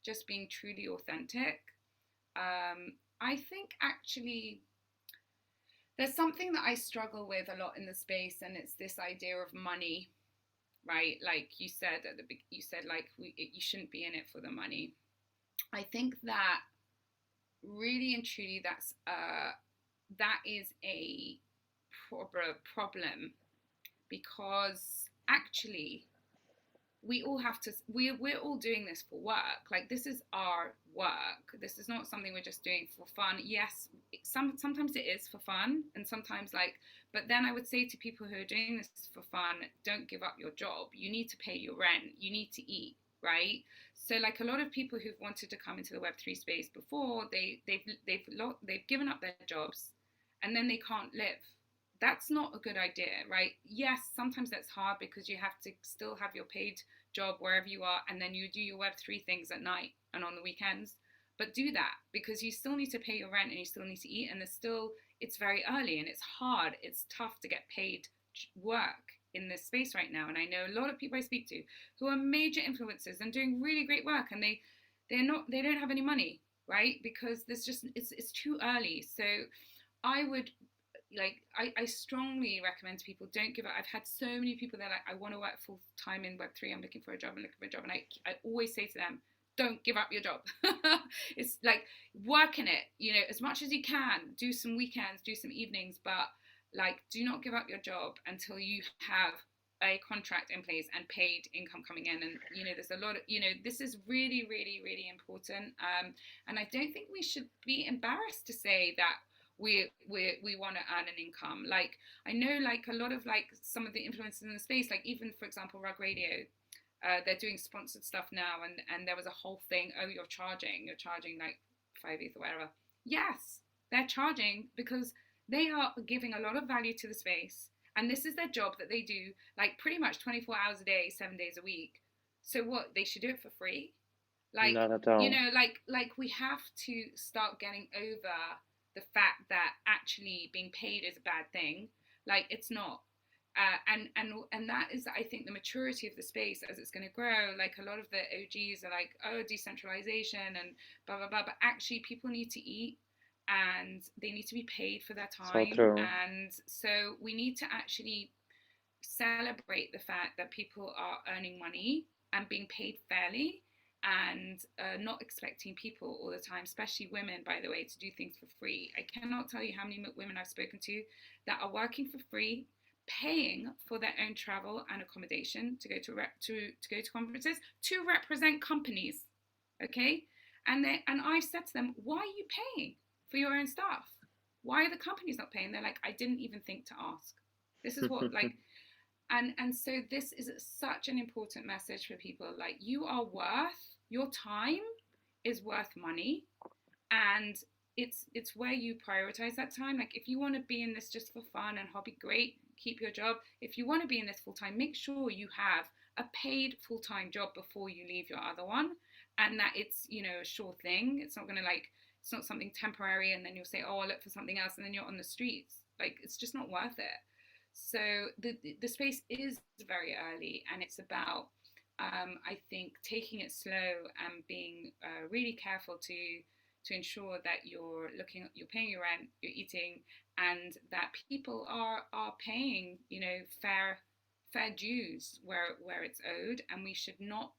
just being truly authentic. I think actually there's something that I struggle with a lot in the space, and it's this idea of money, right? Like you said you said like you shouldn't be in it for the money. I think that really and truly that is a problem, because actually we're all doing this for work. Like this is our work. This is not something we're just doing for fun. Yes, sometimes it is for fun, and sometimes but then I would say to people who are doing this for fun, don't give up your job. You need to pay your rent, you need to eat, right? So like a lot of people who've wanted to come into the Web3 space before, they've given up their jobs, and then they can't live. That's not a good idea, right? Yes, sometimes that's hard because you have to still have your paid job wherever you are, and then you do your Web3 things at night and on the weekends. But do that, because you still need to pay your rent and you still need to eat, and it's very early and it's hard. It's tough to get paid work in this space right now. And I know a lot of people I speak to who are major influencers and doing really great work, and they don't have any money, right? Because there's just it's too early. So I would I strongly recommend to people, don't give up. I've had so many people that are like, I want to work full time in Web3. I'm looking for a job. And I always say to them, don't give up your job. It's like, work in it, as much as you can. Do some weekends, do some evenings, but like, do not give up your job until you have a contract in place and paid income coming in. And there's a lot of, this is really, really, really important. And I don't think we should be embarrassed to say that we want to earn an income. Like, I know, like, a lot of, like, some of the influencers in the space, like, even for example Rug Radio, they're doing sponsored stuff now, and there was a whole thing. Oh, you're charging like 5 ETH or whatever. Yes, they're charging because they are giving a lot of value to the space, and this is their job that they do, like, pretty much 24 hours a day, 7 days a week. So what, they should do it for free? Like, Not at all. like we have to start getting over the fact that actually being paid is a bad thing. Like, it's not. And that is, I think, the maturity of the space as it's going to grow. Like, a lot of the OGs are like, oh, decentralization and blah blah blah, but actually people need to eat, and they need to be paid for their So time. true. And so we need to actually celebrate the fact that people are earning money and being paid fairly, and not expecting people all the time, especially women, by the way, to do things for free. I cannot tell you how many women I've spoken to that are working for free, paying for their own travel and accommodation to go to go to conferences to represent companies. Okay, and I've said to them, why are you paying for your own staff? Why are the companies not paying? They're like, I didn't even think to ask. This is what, like, and so this is such an important message for people. Like, you are worth, your time is worth money, and it's where you prioritize that time. Like, if you want to be in this just for fun and hobby, great, keep your job. If you want to be in this full time, make sure you have a paid full-time job before you leave your other one, and that it's, a sure thing. It's not going to, like, it's not something temporary and then you'll say, oh, I'll look for something else, and then you're on the streets. Like, it's just not worth it. So the space is very early, and it's about, I think, taking it slow and being really careful to ensure that you're paying your rent, you're eating, and that people are paying, fair dues where it's owed. And we should not.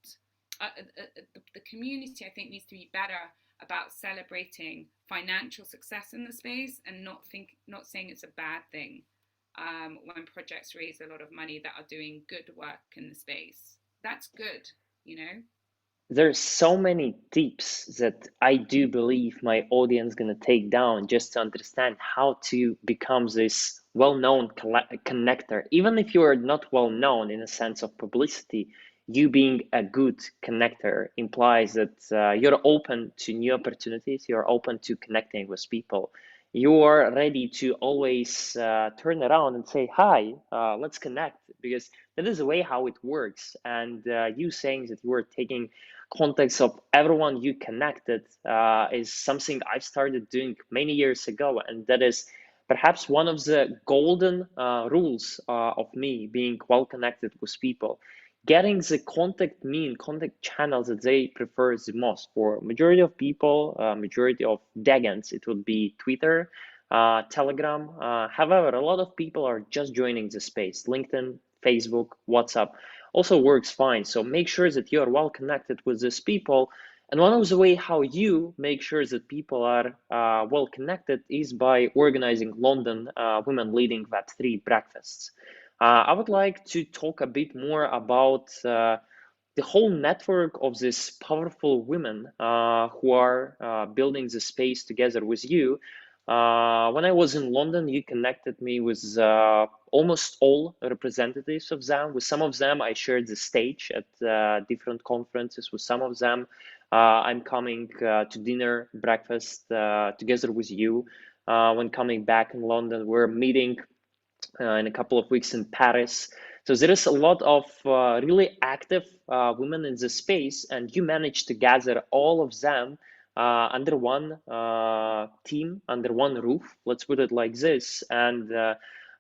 The community, I think, needs to be better about celebrating financial success in the space, and not saying it's a bad thing when projects raise a lot of money that are doing good work in the space. That's good, you know? There's so many tips that I do believe my audience gonna take down just to understand how to become this well-known connector. Even if you are not well-known in a sense of publicity, you being a good connector implies that you're open to new opportunities, you're open to connecting with people. You are ready to always turn around and say, hi, let's connect, because that is the way how it works. And you saying that you are taking context of everyone you connected is something I've started doing many years ago, and that is perhaps one of the golden rules of me being well connected with people, getting the contact mean contact channels that they prefer the most. For majority of people, majority of Dagans, it would be Twitter, Telegram. However, a lot of people are just joining the space. LinkedIn, Facebook, WhatsApp also works fine. So make sure that you are well connected with these people. And one of the way how you make sure that people are well connected is by organizing London Women Leading Web3 breakfasts. I would like to talk a bit more about the whole network of these powerful women who are building the space together with you. When I was in London, you connected me with almost all representatives of them. With some of them, I shared the stage at different conferences. With some of them, I'm coming to dinner, breakfast together with you. When coming back in London, we're meeting in a couple of weeks in Paris. So there is a lot of really active women in the space, and you managed to gather all of them under one team, under one roof. Let's put it like this. And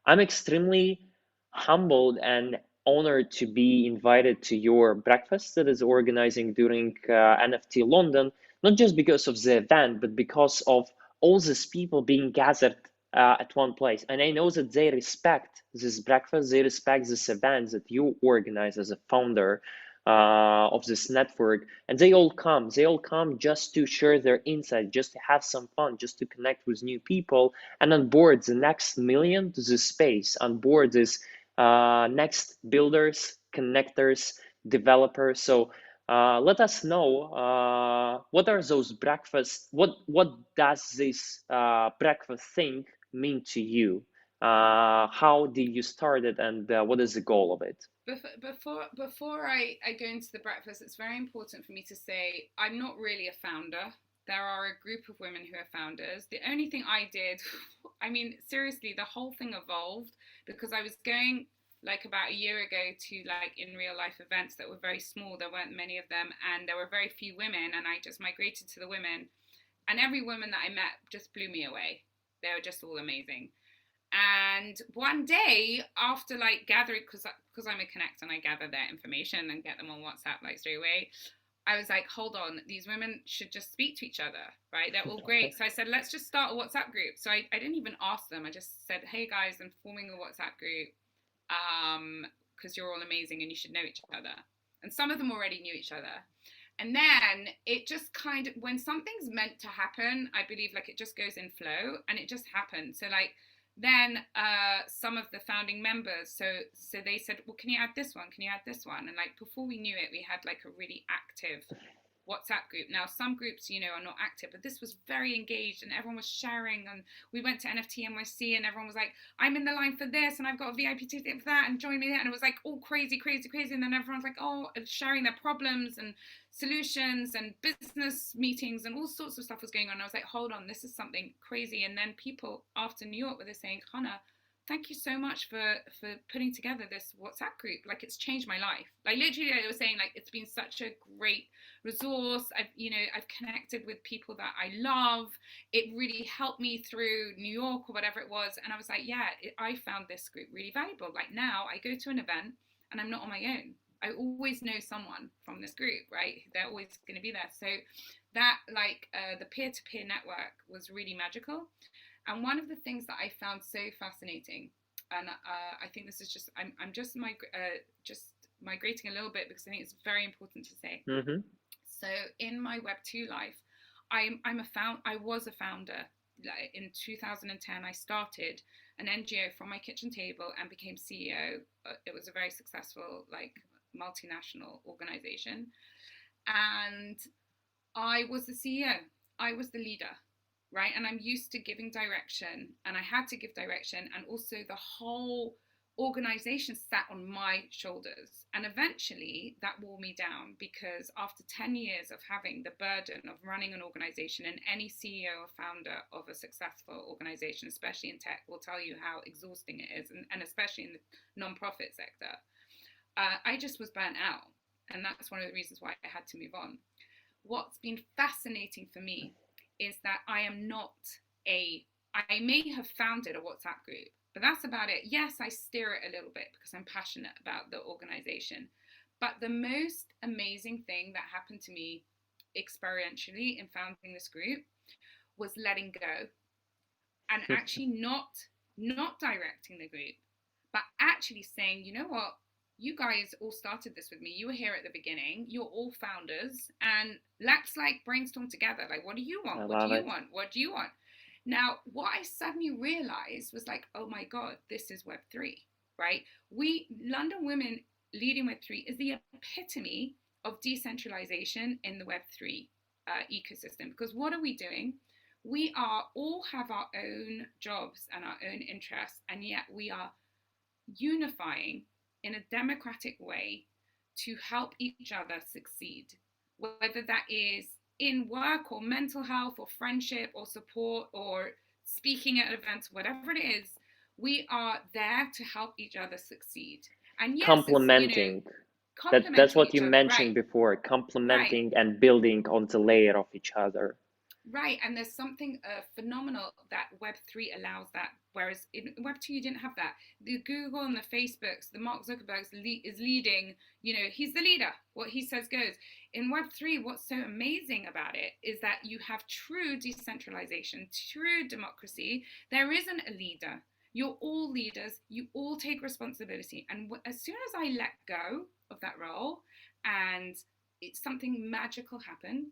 I'm extremely humbled and honored to be invited to your breakfast that is organizing during NFT London, not just because of the event, but because of all these people being gathered at one place. And I know that they respect this breakfast, they respect this event that you organize as a founder. of this network, and they all come just to share their insight, just to have some fun, just to connect with new people, and onboard the next million to this space, onboard this next builders, connectors, developers. So let us know what are those breakfast, what does this breakfast thing mean to you? How did you start it, and what is the goal of it? Before I go into the breakfast, it's very important for me to say I'm not really a founder. There are a group of women who are founders. The only thing I did, I mean, seriously, the whole thing evolved because I was going like about a year ago to like in real life events that were very small. There weren't many of them, and there were very few women, and I just migrated to the women. And every woman that I met just blew me away. They were just all amazing. And one day, after like gathering, because I'm a connect and I gather their information and get them on WhatsApp like straight away, I was like, hold on, these women should just speak to each other, right? They're all great. So I said, let's just start a WhatsApp group. So I didn't even ask them. I just said, hey guys, I'm forming a WhatsApp group because you're all amazing and you should know each other. And some of them already knew each other. And then it just kind of, when something's meant to happen, I believe like it just goes in flow, and it just happened. So like, then some of the founding members, so they said, well, can you add this one, can you add this one, and like before we knew it, we had like a really active WhatsApp group. Now some groups, you know, are not active, but this was very engaged and everyone was sharing. And we went to NFT NYC and everyone was like, I'm in the line for this and I've got a VIP ticket for that and join me there. And it was like all crazy. And then everyone's like, oh, sharing their problems and solutions and business meetings and all sorts of stuff was going on. I was like, hold on, this is something crazy. And then people after New York were saying, Hannah, thank you so much for putting together this WhatsApp group. Like it's changed my life. Like literally they were saying like it's been such a great resource. I've connected with people that I love. It really helped me through New York or whatever it was. And I was like, yeah, I found this group really valuable. Like now I go to an event and I'm not on my own. I always know someone from this group, right? They're always going to be there. So that like the peer-to-peer network was really magical. And one of the things that I found so fascinating, and I think this is just I'm just migrating a little bit because I think it's very important to say. Mm-hmm. So in my Web2 life, I was a founder. In 2010, I started an NGO from my kitchen table and became CEO. It was a very successful like multinational organization, and I was the CEO. I was the leader, right? And I'm used to giving direction, and I had to give direction, and also the whole organization sat on my shoulders. And eventually that wore me down because after 10 years of having the burden of running an organization, and any CEO or founder of a successful organization, especially in tech, will tell you how exhausting it is, and especially in the non-profit sector, I just was burnt out. And that's one of the reasons why I had to move on. What's been fascinating for me is that I may have founded a WhatsApp group, but that's about it. Yes, I steer it a little bit because I'm passionate about the organization. But the most amazing thing that happened to me experientially in founding this group was letting go, and actually not directing the group, but actually saying, you know what, you guys all started this with me. You were here at the beginning. You're all founders, and let's like brainstorm together. Like, what do you want? What do you want? What do you want? Now, what I suddenly realized was like, oh my God, this is Web3, right? London Women Leading Web3 is the epitome of decentralization in the Web3 ecosystem. Because what are we doing? We all have our own jobs and our own interests, and yet we are unifying in a democratic way to help each other succeed, whether that is in work or mental health or friendship or support or speaking at events, whatever it is. We are there to help each other succeed. And yes, complementing. That's what you mentioned before, complementing and building on the layer of each other. Right, and there's something phenomenal that Web3 allows that, whereas in Web2 you didn't have that. The Google and the Facebooks, the Mark Zuckerbergs is leading, he's the leader. What he says goes. In Web3, what's so amazing about it is that you have true decentralization, true democracy. There isn't a leader. You're all leaders. You all take responsibility. And as soon as I let go of that role and something magical happened.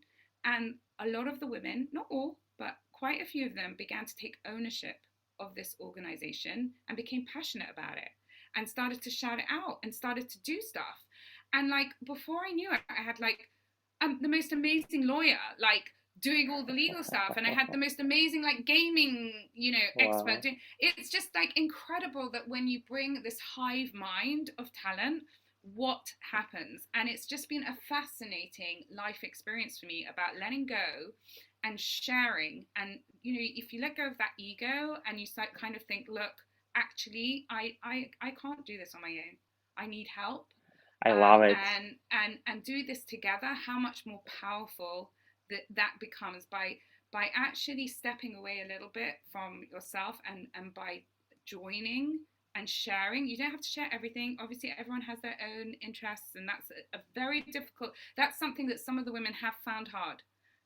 And a lot of the women, not all, but quite a few of them, began to take ownership of this organization and became passionate about it and started to shout it out and started to do stuff. And like before I knew it, I had like the most amazing lawyer, like doing all the legal stuff, and I had the most amazing like gaming, expert Wow. doing. It's just like incredible that when you bring this hive mind of talent, what happens. And it's just been a fascinating life experience for me about letting go and sharing. And if you let go of that ego and you start kind of think, look, actually I can't do this on my own, I need help, I love it. and do this together, how much more powerful that becomes by actually stepping away a little bit from yourself, and by joining and sharing. You don't have to share everything. Obviously, everyone has their own interests, and that's a very difficult. That's something that some of the women have found hard.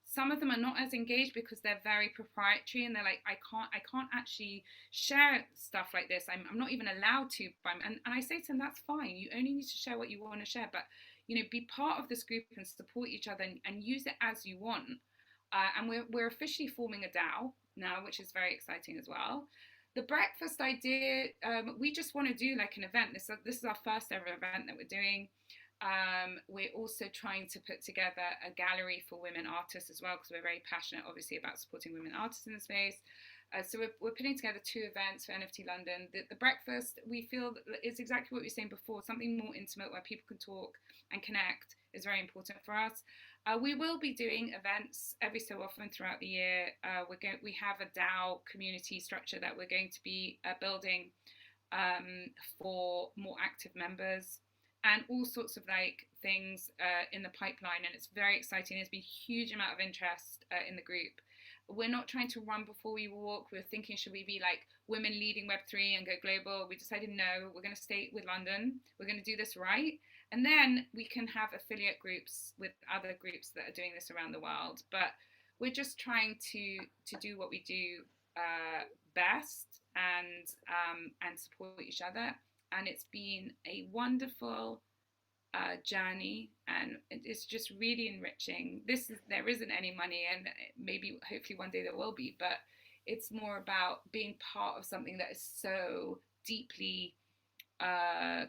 Some of them are not as engaged because they're very proprietary, and they're like, I can't actually share stuff like this. I'm not even allowed to. And I say to them, that's fine. You only need to share what you want to share, but be part of this group and support each other, and use it as you want. And we're officially forming a DAO now, which is very exciting as well. The breakfast idea, we just want to do like an event. This is our first ever event that we're doing. We're also trying to put together a gallery for women artists as well, because we're very passionate, obviously, about supporting women artists in the space. So we're putting together 2 events for NFT London. The breakfast, we feel, is exactly what we were saying before, something more intimate where people can talk and connect is very important for us. We will be doing events every so often throughout the year. We have a DAO community structure that we're going to be building for more active members, and all sorts of like things in the pipeline, and it's very exciting. There's been a huge amount of interest in the group. We're not trying to run before we walk. We're thinking, should we be like women leading Web3 and go global? We decided no, we're going to stay with London. We're going to do this right. And then we can have affiliate groups with other groups that are doing this around the world. But we're just trying to do what we do best, and support each other. And it's been a wonderful journey, and it's just really enriching. There isn't any money, and maybe hopefully one day there will be, but it's more about being part of something that is so deeply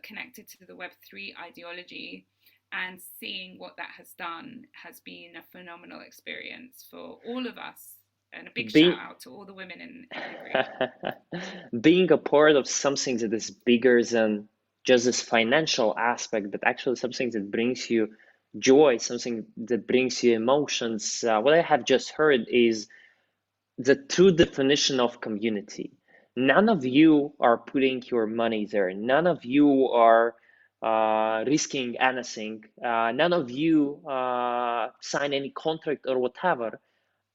connected to the Web3 ideology, and seeing what that has done has been a phenomenal experience for all of us. And a big shout Being out to all the women in the group. being a part of something that is bigger than just this financial aspect, but actually something that brings you joy, something that brings you emotions. What I have just heard is the true definition of community. None of you are putting your money there. None of you are risking anything. None of you sign any contract or whatever.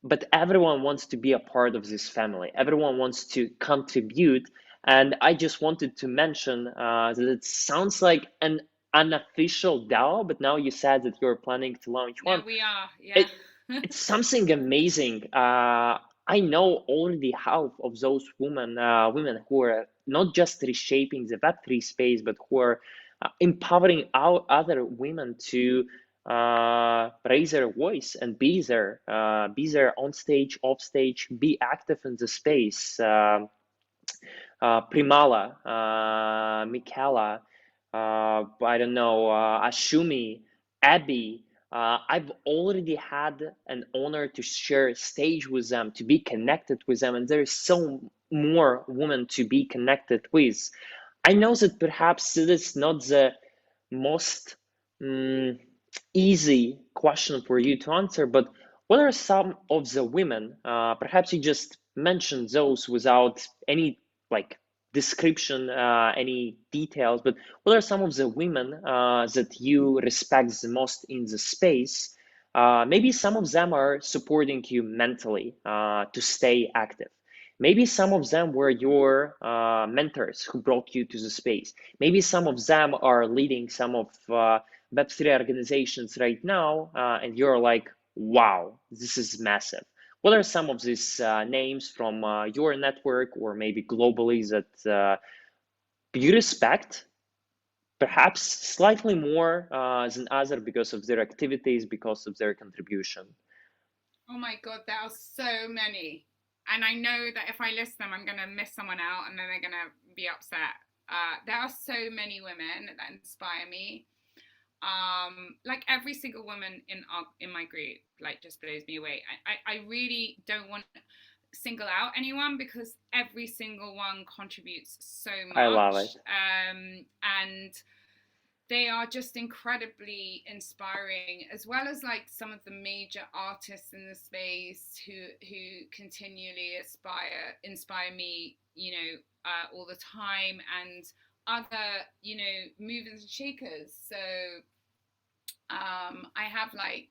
But everyone wants to be a part of this family. Everyone wants to contribute. And I just wanted to mention that it sounds like an unofficial DAO, but now you said that you're planning to launch No, one. we are, yeah. It it's something amazing. I know already half of those women who are not just reshaping the Web3 space, but who are empowering our other women to raise their voice and be there on stage, off stage, be active in the space. Primala, Michaela, I don't know, Ashumi, Abby. I've already had an honor to share stage with them, to be connected with them, and there is so more women to be connected with. I know that perhaps it is not the most um, easy question for you to answer, but what are some of the women? Perhaps you just mentioned those without any like description, any details, but what are some of the women that you respect the most in the space? Maybe some of them are supporting you mentally to stay active. Maybe some of them were your mentors who brought you to the space. Maybe some of them are leading some of Web3 organizations right now, and you're like, wow, this is massive. What are some of these names from your network or maybe globally that you respect, perhaps slightly more than other because of their activities, because of their contribution? Oh my God, there are so many. And I know that if I list them, I'm going to miss someone out and then they're going to be upset. There are so many women that inspire me. Like every single woman in my group, like just blows me away. I really don't want to single out anyone because every single one contributes so I love it. much. And they are just incredibly inspiring, as well as like some of the major artists in the space who continually inspire me, all the time, and other, movers and shakers. So I have like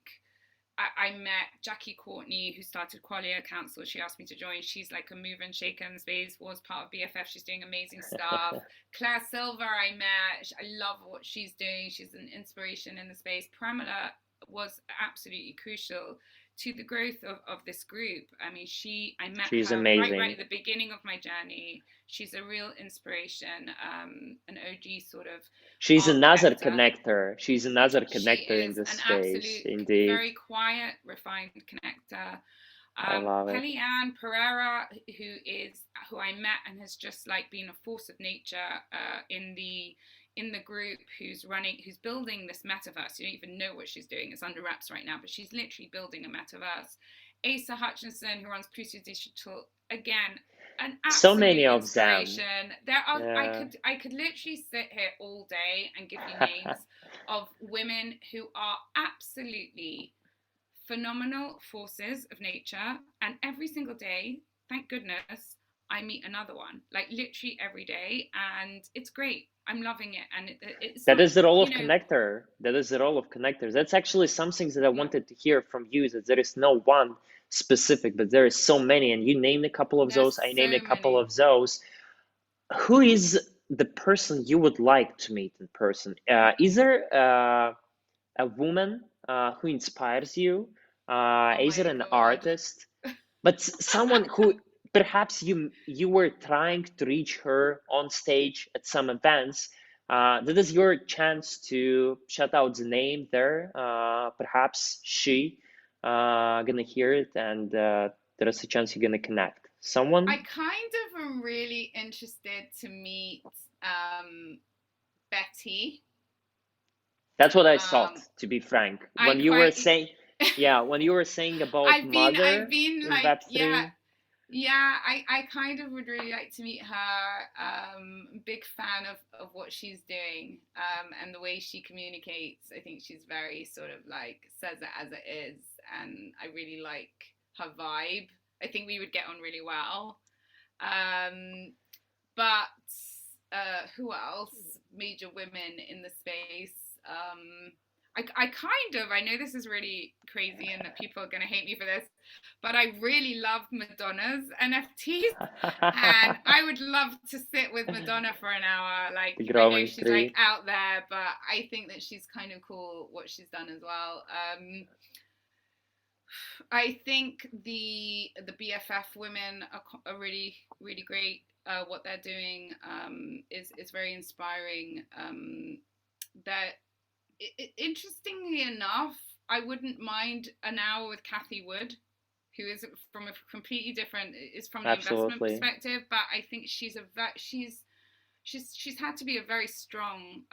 I met Jackie Courtney, who started Qualia Council. She asked me to join. She's like a mover and shaker in the space, was part of BFF. She's doing amazing stuff. Claire Silver, I met. I love what she's doing. She's an inspiration in the space. Pramila was absolutely crucial to the growth of this group. I mean, I met She's her right amazing. at the beginning of my journey. She's a real inspiration, an OG sort of She's art another collector. connector. She's another She connector in is this an space, absolute, indeed. very quiet, refined connector. I love it. Kelly Ann Pereira, who I met and has just like been a force of nature in the group, who's building this metaverse. You don't even know what she's doing. It's under wraps right now, but she's literally building a metaverse. Asa Hutchinson, who runs Pluto Digital, again, an So absolute many of them. inspiration. There are Yeah. I could literally sit here all day and give you names of women who are absolutely phenomenal forces of nature, and every single day, thank goodness, I meet another one, like literally every day, and it's great. I'm loving it, and it's That not, is the role of connector. That is the role of connectors. That's actually something that I yeah, wanted to hear from you, that there is no one specific, but there is so many. And you named a couple of there's those, I named a so couple many. of those. Who is the person you would like to meet in person? Is there a woman who inspires you? Oh Is it my an God. artist? But someone who perhaps you were trying to reach her on stage at some events. That is your chance to shout out the name there. Perhaps she gonna hear it, and there is a chance you're gonna connect. I Someone. kind of am really interested to meet Betty. That's what I thought, Um, to be frank. I When you were quite, saying, yeah, when you were saying about I've mother been in like, yeah, Web3, yeah, I kind of would really like to meet her. Big fan of what she's doing, and the way she communicates. I think she's very sort of like says it as it is, and I really like her vibe. I think we would get on really well. Um, but who else? Major women in the space. I kind of, I know this is really crazy and that people are going to hate me for this, but I really love Madonna's NFTs, and I would love to sit with Madonna for an hour. Like, the I know growing she's like tree. out there, but I think that she's kind of cool what she's done as well. I think the BFF women are really really great. What they're doing is very inspiring. That Interestingly enough, I wouldn't mind an hour with Cathie Wood, who is from a completely different, is from the investment Absolutely. perspective, but I think she's had to be a very strong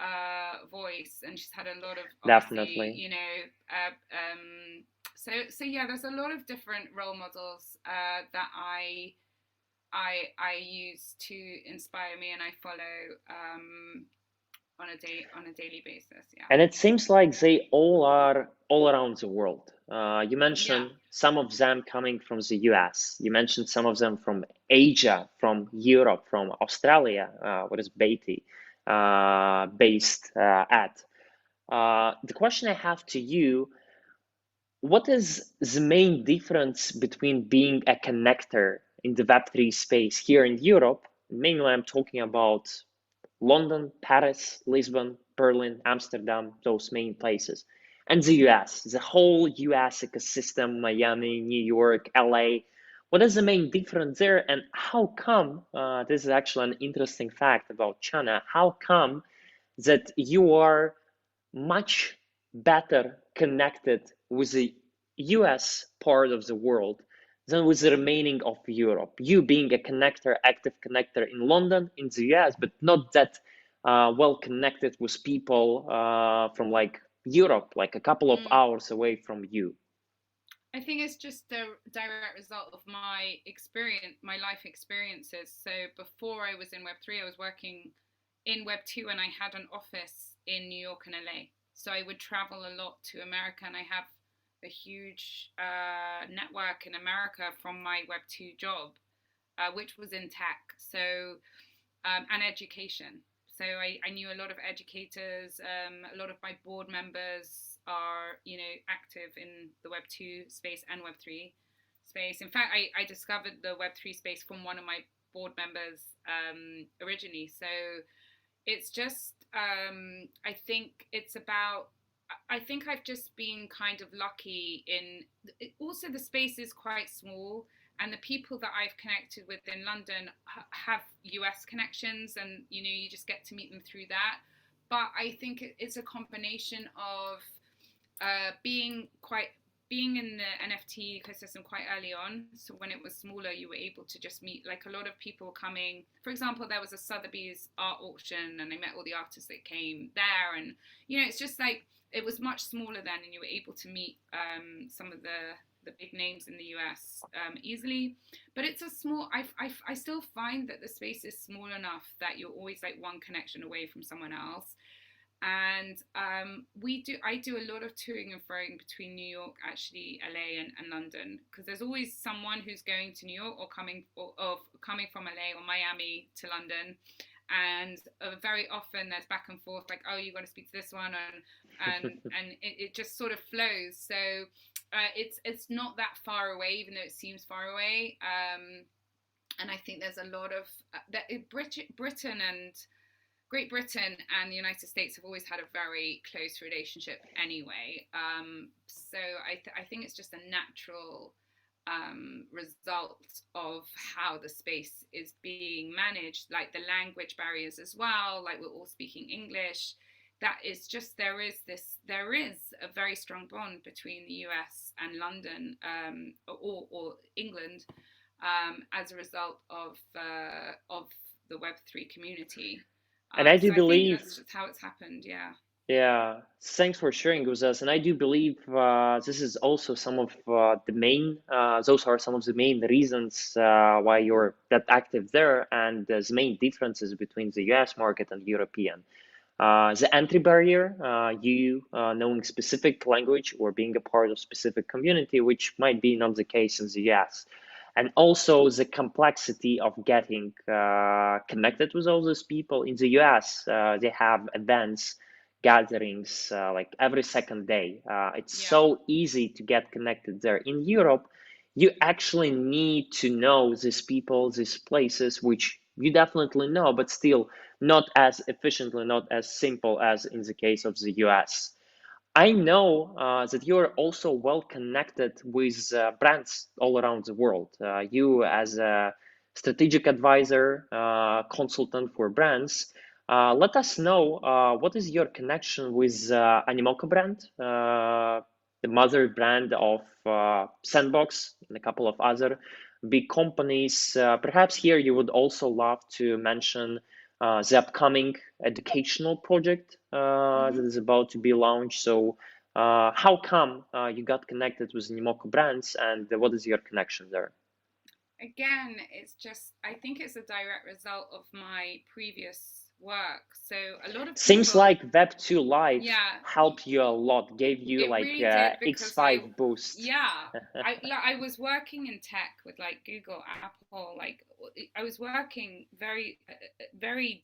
voice, and she's had a lot of, obviously, Definitely. so yeah, there's a lot of different role models that I use to inspire me, and I follow on a daily basis. Yeah. And it seems like they all are all around the world. You Yeah. mentioned some of them coming from the US. You mentioned some of them from Asia, from Europe, from Australia. What is Beatty based at? The question I have to you, what is the main difference between being a connector in the Web3 space here in Europe? Mainly, I'm talking about London, Paris, Lisbon, Berlin, Amsterdam, those main places, and the US, the whole US ecosystem, Miami, New York, LA. What is the main difference there, and how come? This is actually an interesting fact about China. How come that you are much better connected with the US part of the world than with the remaining of Europe. You being a connector, active connector in London, in the US, but not that well connected with people from like Europe, like a couple of Mm. hours away from you. I think it's just the direct result of my experience, my life experiences. So before I was in Web3, I was working in Web2 and I had an office in New York and LA. So I would travel a lot to America and I have a huge network in America from my Web2 job, which was in tech. So, and education. So I knew a lot of educators, a lot of my board members are, active in the Web2 space and Web3 space. In fact, I discovered the Web3 space from one of my board members originally. So it's just, I think it's about, I think I've just been kind of lucky in, also the space is quite small and the people that I've connected with in London have US connections and you just get to meet them through that. But I think it's a combination of being quite being in the NFT ecosystem quite early on. So when it was smaller, you were able to just meet like a lot of people coming. For example, there was a Sotheby's art auction, and I met all the artists that came there. And it's just like it was much smaller then, and you were able to meet some of the big names in the US easily. But it's a small. I still find that the space is small enough that you're always like one connection away from someone else. And I do a lot of touring and froing between New York, actually LA and London, because there's always someone who's going to New York or coming from LA or Miami to London, and very often there's back and forth like, oh, you got to speak to this one, and it just sort of flows. So it's not that far away, even though it seems far away. And I think there's a lot of Britain and Great Britain and the United States have always had a very close relationship anyway. So I think it's just a natural result of how the space is being managed, like the language barriers as well, like we're all speaking English. That is just, there is a very strong bond between the US and London, or England, as a result of the Web3 community. And I do So I think believe, that's just how it's happened. Yeah. yeah, thanks for sharing with us. And I do believe this is also some of the main, those are some of the main reasons why you're that active there, and there's main differences between the US market and European. The entry barrier, you knowing specific language or being a part of specific community, which might be not the case in the US. And also the complexity of getting connected with all those people. In the US, they have events, gatherings like every second day. It's Yeah. so easy to get connected there. In Europe, you actually need to know these people, these places, which you definitely know, but still not as efficiently, not as simple as in the case of the US. I know that you're also well connected with brands all around the world. You, as a strategic advisor, consultant for brands, let us know what is your connection with Animoca brand, the mother brand of Sandbox and a couple of other big companies. Perhaps here you would also love to mention the upcoming educational project that Mm-hmm. is about to be launched. So, how come you got connected with Animoca Brands, and what is your connection there? Again, it's just, I think it's a direct result of my previous work. So a lot of Seems people, like Web2 Live yeah, helped you a lot, gave you it like really did because X5 boost. yeah, I was working in tech with like Google, Apple, like I was working very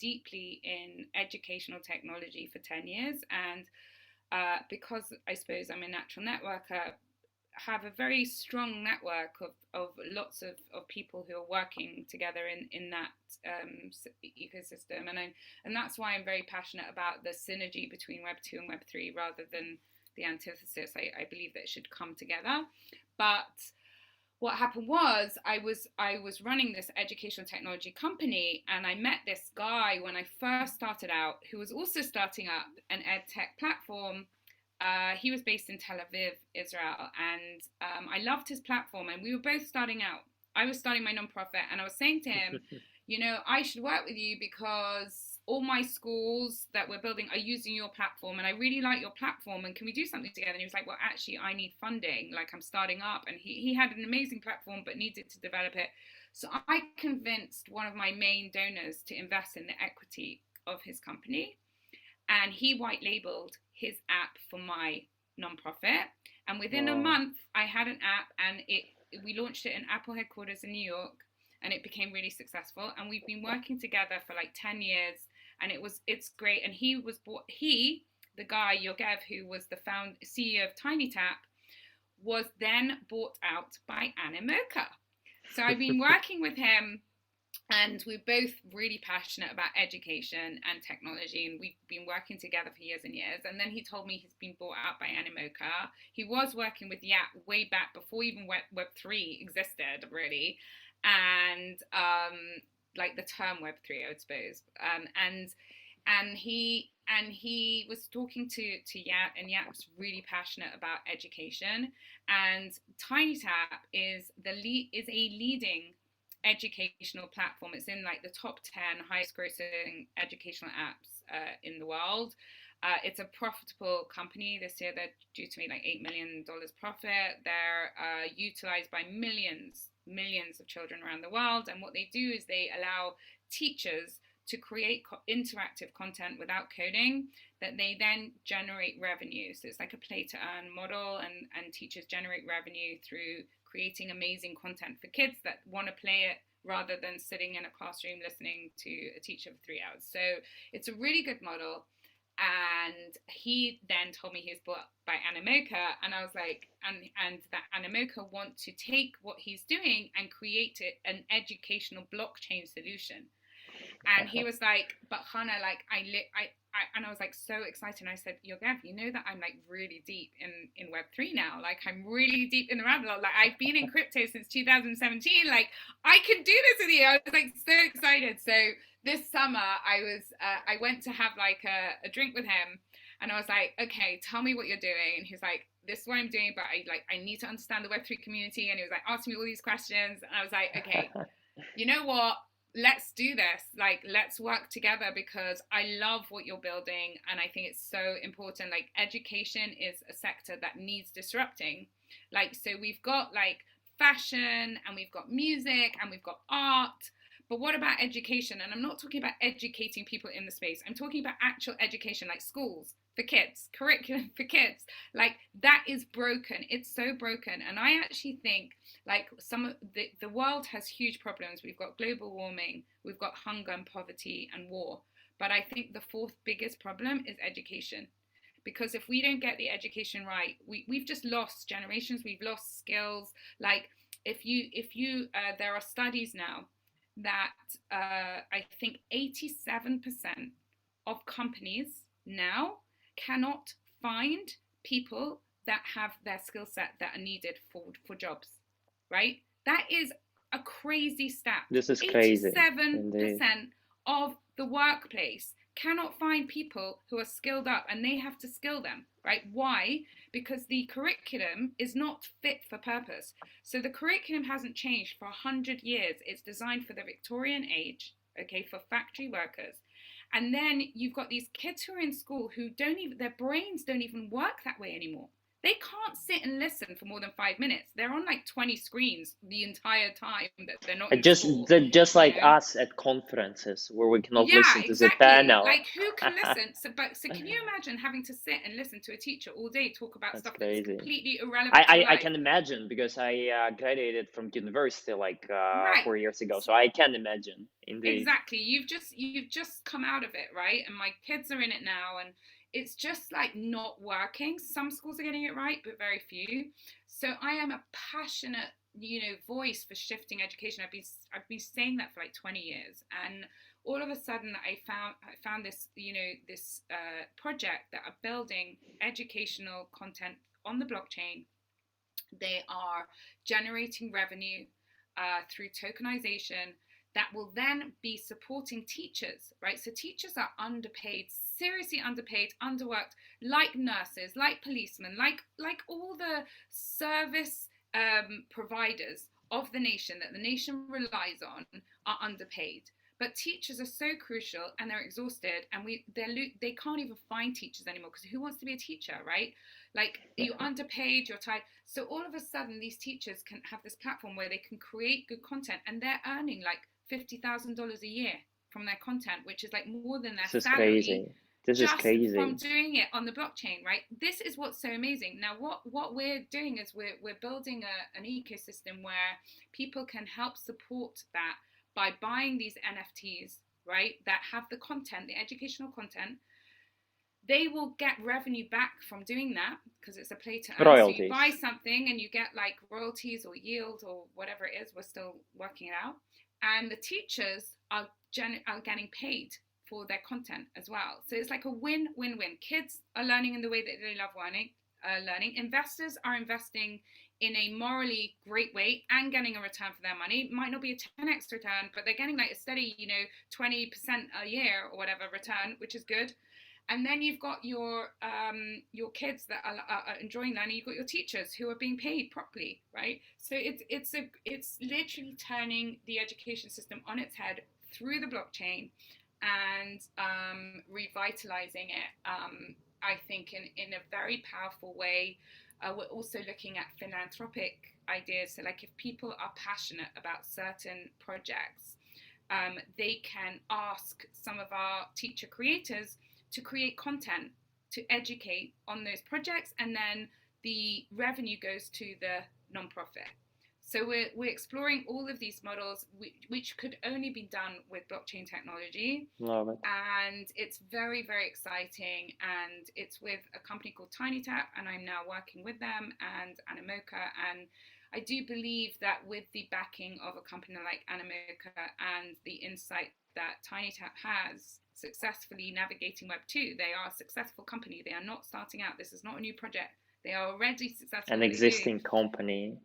deeply in educational technology for 10 years. And because I suppose I'm a natural networker, have a very strong network of lots of people who are working together in that ecosystem, and that's why I'm very passionate about the synergy between Web2 and Web3 rather than the antithesis. I believe that it should come together. But what happened was I was running this educational technology company, and I met this guy when I first started out who was also starting up an ed tech platform. He was based in Tel Aviv, Israel, and I loved his platform. And we were both starting out. I was starting my nonprofit, and I was saying to him, I should work with you because all my schools that we're building are using your platform, and I really like your platform. And can we do something together? And he was like, well, actually, I need funding. Like, I'm starting up, and he had an amazing platform, but needed to develop it. So I convinced one of my main donors to invest in the equity of his company, and he white labeled his app for my nonprofit. And within a month, I had an app, and we launched it in Apple headquarters in New York, and it became really successful. And we've been working together for like 10 years, and it's great. And the guy Yogev, who was the CEO of TinyTap, was then bought out by Animoca. So I've been working with him, and we're both really passionate about education and technology, and we've been working together for years and years. And then he told me he's been bought out by Animoca. He was working with Yap way back before even Web3 existed, really, and like the term Web3, I would suppose. And he was talking to Yap, and Yap was really passionate about education. And TinyTap is a leading educational platform. It's in like the top 10 highest grossing educational apps in the world. It's a profitable company. This year they're due to make like $8 million profit. They're utilized by millions of children around the world. And what they do is they allow teachers to create interactive content without coding that they then generate revenue. So it's like a play to earn model, and teachers generate revenue through creating amazing content for kids that want to play it rather than sitting in a classroom listening to a teacher for 3 hours. So it's a really good model. And he then told me he was bought by Anomoca, and I was like, and that Anomoca want to take what he's doing and create an educational blockchain solution. And he was like, but Hannah, like and I was like so excited. And I said, Yogev, you know that I'm like really deep in Web3 now. Like I'm really deep in the rabbit hole. Like I've been in crypto since 2017. Like I can do this with you. I was like so excited. So this summer I went to have like a drink with him, and I was like, okay, tell me what you're doing. And he was like, this is what I'm doing, but I need to understand the Web3 community. And he was like asking me all these questions, and I was like, okay, you know what? Let's do this. Like, let's work together because I love what you're building, and I think it's so important. Like, education is a sector that needs disrupting. Like, so we've got like fashion, and we've got music, and we've got art. But what about education? And I'm not talking about educating people in the space. I'm talking about actual education, like schools for kids, curriculum for kids. Like that is broken. It's so broken. And I actually think like some of the world has huge problems. We've got global warming, we've got hunger and poverty and war. But I think the fourth biggest problem is education. Because if we don't get the education right, we've just lost generations, we've lost skills. Like if you there are studies now that I think 87% of companies now cannot find people that have their skill set that are needed for jobs, right? That is a crazy stat. This is crazy. 87% of the workplace cannot find people who are skilled up, and they have to skill them, right? Why? Because the curriculum is not fit for purpose. So the curriculum hasn't changed for 100 years. It's designed for the Victorian age, okay, for factory workers. And then you've got these kids who are in school who their brains don't even work that way anymore. They can't sit and listen for more than 5 minutes. They're on like 20 screens the entire time that they're not in school. Just like us at conferences where we cannot listen to the panel. Like who can listen? So can you imagine having to sit and listen to a teacher all day talk about stuff that's completely irrelevant to life? I can imagine, because I graduated from university like 4 years ago, so I can imagine. Indeed. Exactly. You've just come out of it, right? And my kids are in it now, and it's just like not working. Some schools are getting it right, but very few. So I am a passionate, voice for shifting education. I've been saying that for like 20 years, and all of a sudden I found this, this project that are building educational content on the blockchain They are generating revenue through tokenization that will then be supporting teachers, right? So teachers are underpaid, seriously underpaid, underworked, like nurses, like policemen, like all the service providers of the nation that the nation relies on are underpaid. But teachers are so crucial, and they're exhausted, and they can't even find teachers anymore, because who wants to be a teacher, right? Like, you're underpaid, you're tired. So all of a sudden, these teachers can have this platform where they can create good content, and they're earning like $50,000 a year from their content, which is like more than their This is salary, crazy. This is just from crazy. doing it on the blockchain, right? This is what's so amazing. Now, what we're doing is we're building an ecosystem where people can help support that by buying these NFTs, right? That have the content, the educational content. They will get revenue back from doing that, because it's a play to earn. So you buy Royalties. something and you get like royalties or yield or whatever it is. We're still working it out. And the teachers are getting paid for their content as well. So it's like a win-win-win. Kids are learning in the way that they love learning. Investors are investing in a morally great way and getting a return for their money. It might not be a 10x return, but they're getting like a steady, 20% a year or whatever return, which is good. And then you've got your kids that are enjoying learning. You've got your teachers who are being paid properly, right? So it's literally turning the education system on its head through the blockchain, and revitalizing it. I think in a very powerful way. We're also looking at philanthropic ideas. So, like, if people are passionate about certain projects, they can ask some of our teacher creators to create content to educate on those projects, and then the revenue goes to the nonprofit. So we're exploring all of these models, which could only be done with blockchain technology. Love it. And it's very, very exciting. And it's with a company called TinyTap, and I'm now working with them, and Anomoca. And I do believe that with the backing of a company like Animoca and the insight that TinyTap has successfully navigating Web2, they are a successful company. They are not starting out. This is not a new project. They are already successful An at what they do. existing company.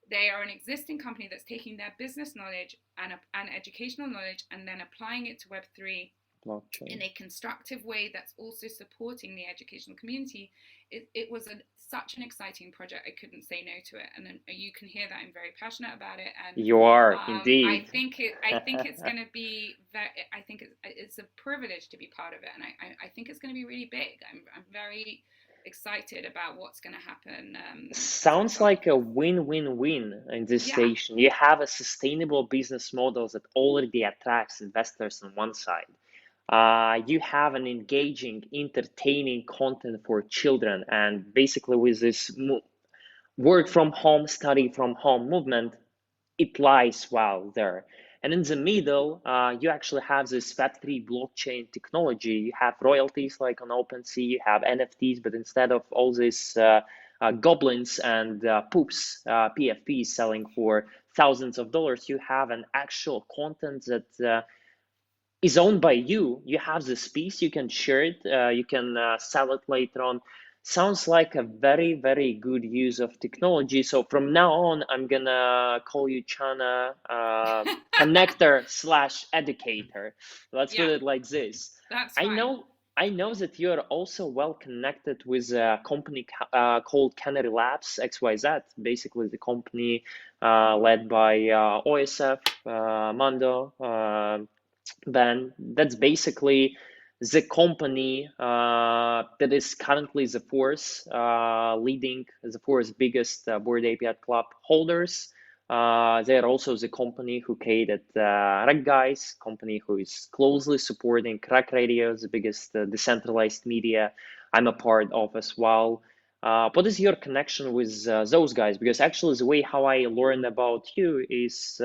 They are an existing company that's taking their business knowledge and educational knowledge and then applying it to Web3 Blockchain. in a constructive way that's also supporting the educational community. It was such an exciting project. I couldn't say no to it, and you can hear that I'm very passionate about it. And You are I indeed. think it's going to be very. I think it's a privilege to be part of it, and I think it's going to be really big. I'm very excited about what's going to happen as a Sounds result like of a this. win-win-win in this Yeah, station. You have a sustainable business model that already attracts investors on one side. You have an engaging, entertaining content for children, and basically with this work from home, study from home movement, it lies well there. And in the middle, you actually have this Web3 blockchain technology. You have royalties like on OpenSea, you have NFTs, but instead of all these goblins and poops, PFPs selling for thousands of dollars, you have an actual content that is owned by you. You have this piece, you can share it, you can sell it later on. Sounds like a very, very good use of technology. So from now on, I'm gonna call you Chana connector slash educator. Let's put yeah, it like this. that's I fine. know, I know that you're also well connected with a company called Canary Labs XYZ, basically the company led by OSF, Mando, Ben. That's basically the company that is currently the fourth leading, the fourth biggest Bored Ape Club holders. They are also the company who created Reg Guys, company who is closely supporting Crack Radio, the biggest decentralized media I'm a part of as well. What is your connection with those guys? Because actually, the way how I learned about you is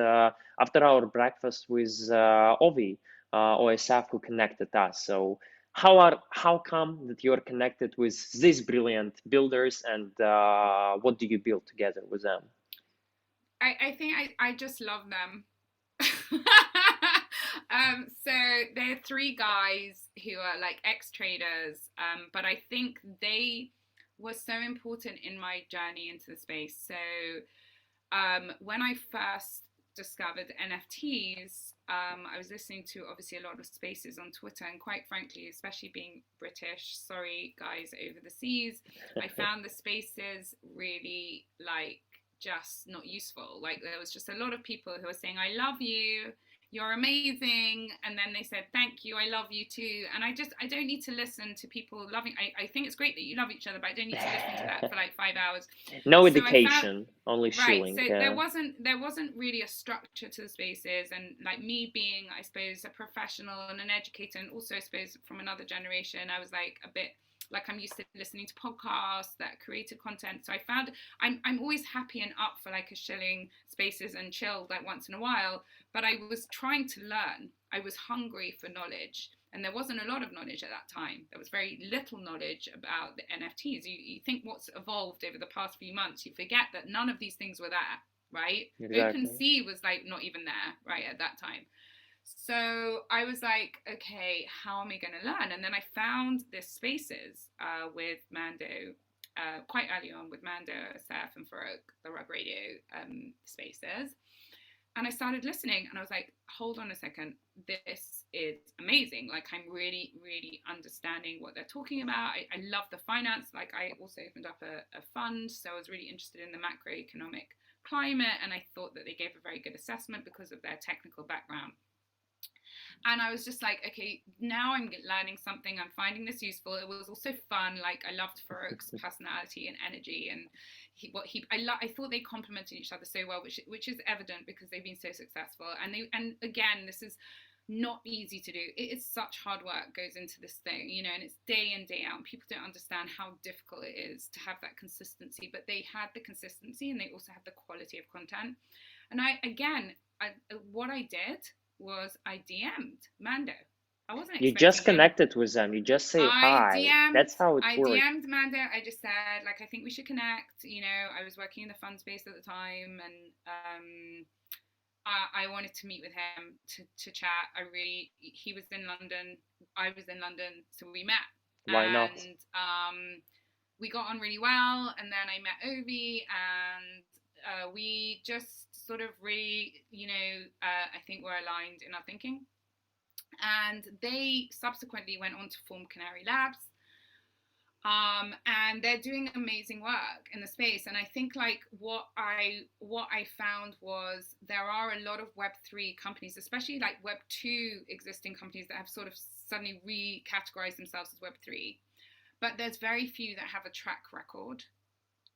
after our breakfast with Ovi, OSF, who connected us. So how come that you're connected with these brilliant builders, and what do you build together with them? I think I just love them. So they're three guys who are like ex traders, but I think they was so important in my journey into the space. So when I first discovered NFTs, I was listening to obviously a lot of spaces on Twitter, and quite frankly, especially being British, sorry guys over the seas, I found the spaces really like just not useful. Like there was just a lot of people who were saying, I love you, you're amazing, and then they said thank you, I love you too, and I don't need to listen to people loving. I think it's great that you love each other, but I don't need to listen to that for like 5 hours. No So I found, education, only right, shilling. so there wasn't really a structure to the spaces, and like me being, I suppose, a professional and an educator, and also I suppose from another generation, I was like a bit like I'm used to listening to podcasts that created content. So I found I'm always happy and up for like a shilling spaces and chill like once in a while, but I was trying to learn. I was hungry for knowledge. And there wasn't a lot of knowledge at that time. There was very little knowledge about the NFTs. You think what's evolved over the past few months, you forget that none of these things were there, right? Exactly. OpenSea was like not even there, right, at that time. So I was like, okay, how am I going to learn? And then I found this spaces with Mando, quite early on with Mando, Seth, and Farouk, the Rug Radio spaces. And I started listening, and I was like, hold on a second, this is amazing. Like, I'm really, really understanding what they're talking about. I love the finance. Like, I also opened up a fund, so I was really interested in the macroeconomic climate, and I thought that they gave a very good assessment because of their technical background. And I was just like, okay, now I'm learning something. I'm finding this useful. It was also fun. Like I loved Farouk's personality and energy, and I thought they complemented each other so well, which is evident because they've been so successful. And again, this is not easy to do. It is such hard work goes into this thing, and it's day in, day out. And people don't understand how difficult it is to have that consistency, but they had the consistency and they also had the quality of content. And what I did was I DM'd Mando. I wasn't You just expecting him. connected with them. You just say hi. That's how it I works. DM'd Mando. I just said, like, I think we should connect. I was working in the fund space at the time, and I wanted to meet with him to chat. He was in London, I was in London, so we met. Why not? And we got on really well, and then I met Ovi, and we just sort of really, I think we're aligned in our thinking. And they subsequently went on to form Canary Labs. And they're doing amazing work in the space. And I think like what I found was there are a lot of Web3 companies, especially like Web2 existing companies that have sort of suddenly recategorized themselves as Web3. But there's very few that have a track record,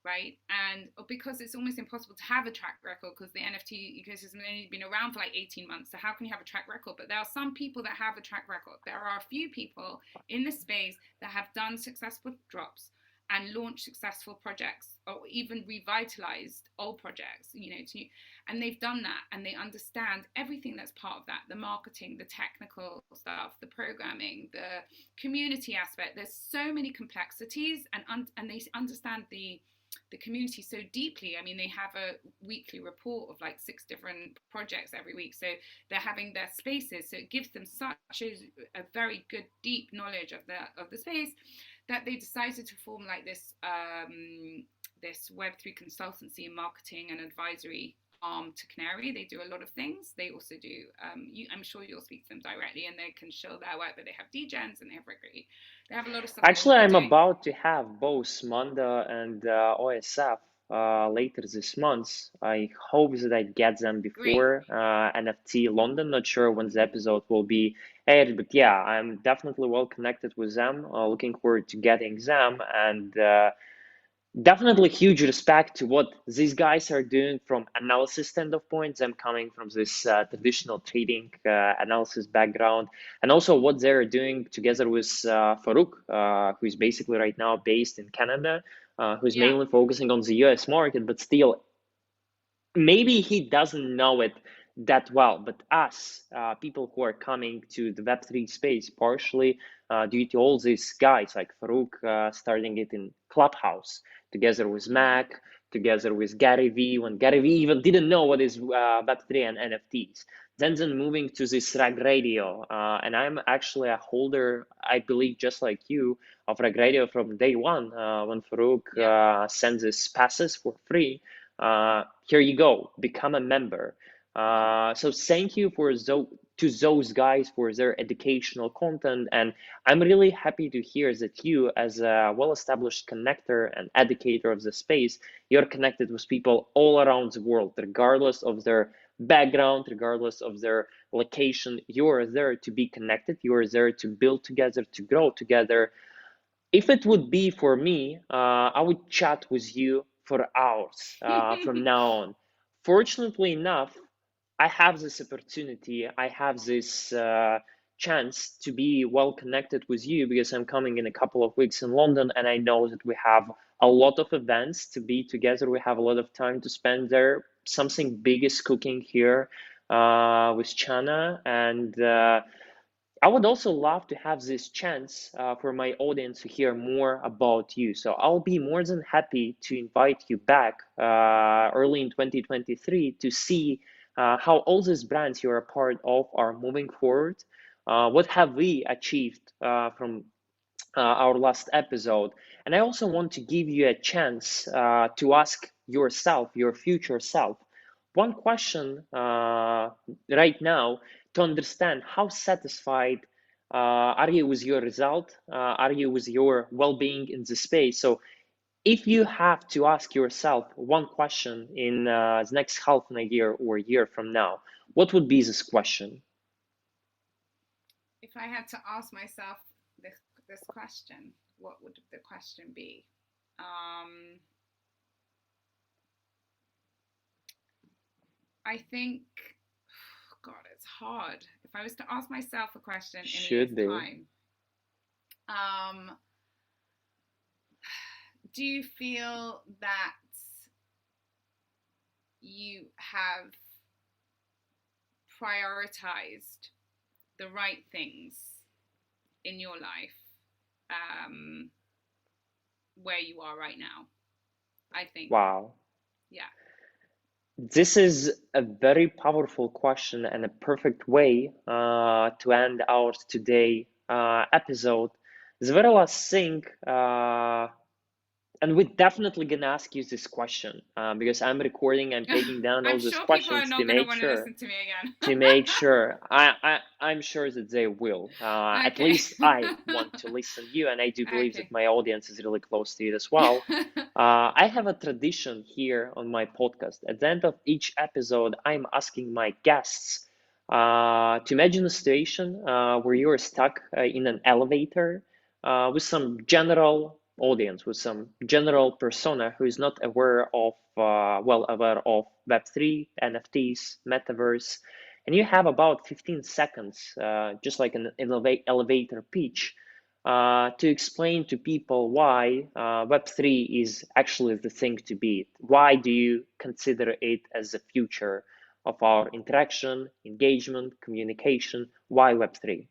right? And because it's almost impossible to have a track record because the NFT ecosystem has only been around for like 18 months. So how can you have a track record? But there are some people that have a track record. There are a few people in this space that have done successful drops and launched successful projects or even revitalized old projects, and they've done that and they understand everything that's part of that, the marketing, the technical stuff, the programming, the community aspect. There's so many complexities and they understand the community so deeply. I mean, they have a weekly report of like 6 different projects every week. So they're having their spaces. So it gives them such a very good, deep knowledge of the space that they decided to form like this this Web3 consultancy and marketing and advisory arm to Canary. They do a lot of things. They also do, I'm sure you'll speak to them directly and they can show their work, but they have DGens and they have a lot of stuff. Actually, I'm about to have both Manda and OSF later this month. I hope that I get them before NFT London. Not sure when the episode will be aired, but yeah, I'm definitely well connected with them. Looking forward to getting them, and definitely huge respect to what these guys are doing from analysis standpoint. Them coming from this traditional trading analysis background, and also what they're doing together with Farouk, who is basically right now based in Canada, who's mainly focusing on the US market, but still maybe he doesn't know it that well, but us, people who are coming to the Web3 space, partially due to all these guys like Farouk starting it in Clubhouse, together with Mac, together with Gary V, when Gary V even didn't know what is Web3 and NFTs. then moving to this rag radio, and I'm actually a holder, I believe, just like you, of rag radio from day one. When Farouk Yep. sends us passes for free, here you go, become a member. So thank you to those guys for their educational content, and I'm really happy to hear that you, as a well-established connector and educator of the space, you're connected with people all around the world, regardless of their background, regardless of their location. You're there to be connected. You're there to build together, to grow together. If it would be for me, I would chat with you for hours from now on. Fortunately enough, I have this opportunity. I have this chance to be well connected with you because I'm coming in a couple of weeks in London, and I know that we have a lot of events to be together. We have a lot of time to spend there. Something big is cooking here with Chana, and I would also love to have this chance for my audience to hear more about you. So I'll be more than happy to invite you back early in 2023 to see how all these brands you're a part of are moving forward. What have we achieved from our last episode? And I also want to give you a chance to ask yourself, your future self, one question right now to understand how satisfied are you with your result? Are you with your well-being in the space? So if you have to ask yourself one question in the next half a year or a year from now, what would be this question? If I had to ask myself this question, what would the question be? I think, God, it's hard. If I was to ask myself a question in a year's Should be. time, um, do you feel that you have prioritized the right things in your life where you are right now? I think, Wow. yeah. This is a very powerful question and a perfect way to end our today episode. The very last thing, and we're definitely gonna ask you this question because I'm recording, I'm taking down I'm all these sure people are questions not going to want to listen to me to again. make sure I'm sure that they will. At Okay. least I want to listen to you, and I do believe that Okay. my audience is really close to it as well. I have a tradition here on my podcast. At the end of each episode, I'm asking my guests to imagine a situation where you're stuck in an elevator with some general audience, with some general persona who is not aware of, aware of Web3, NFTs, metaverse, and you have about 15 seconds, just like an elevator pitch, to explain to people why Web3 is actually the thing to be. Why do you consider it as the future of our interaction, engagement, communication? Why Web3?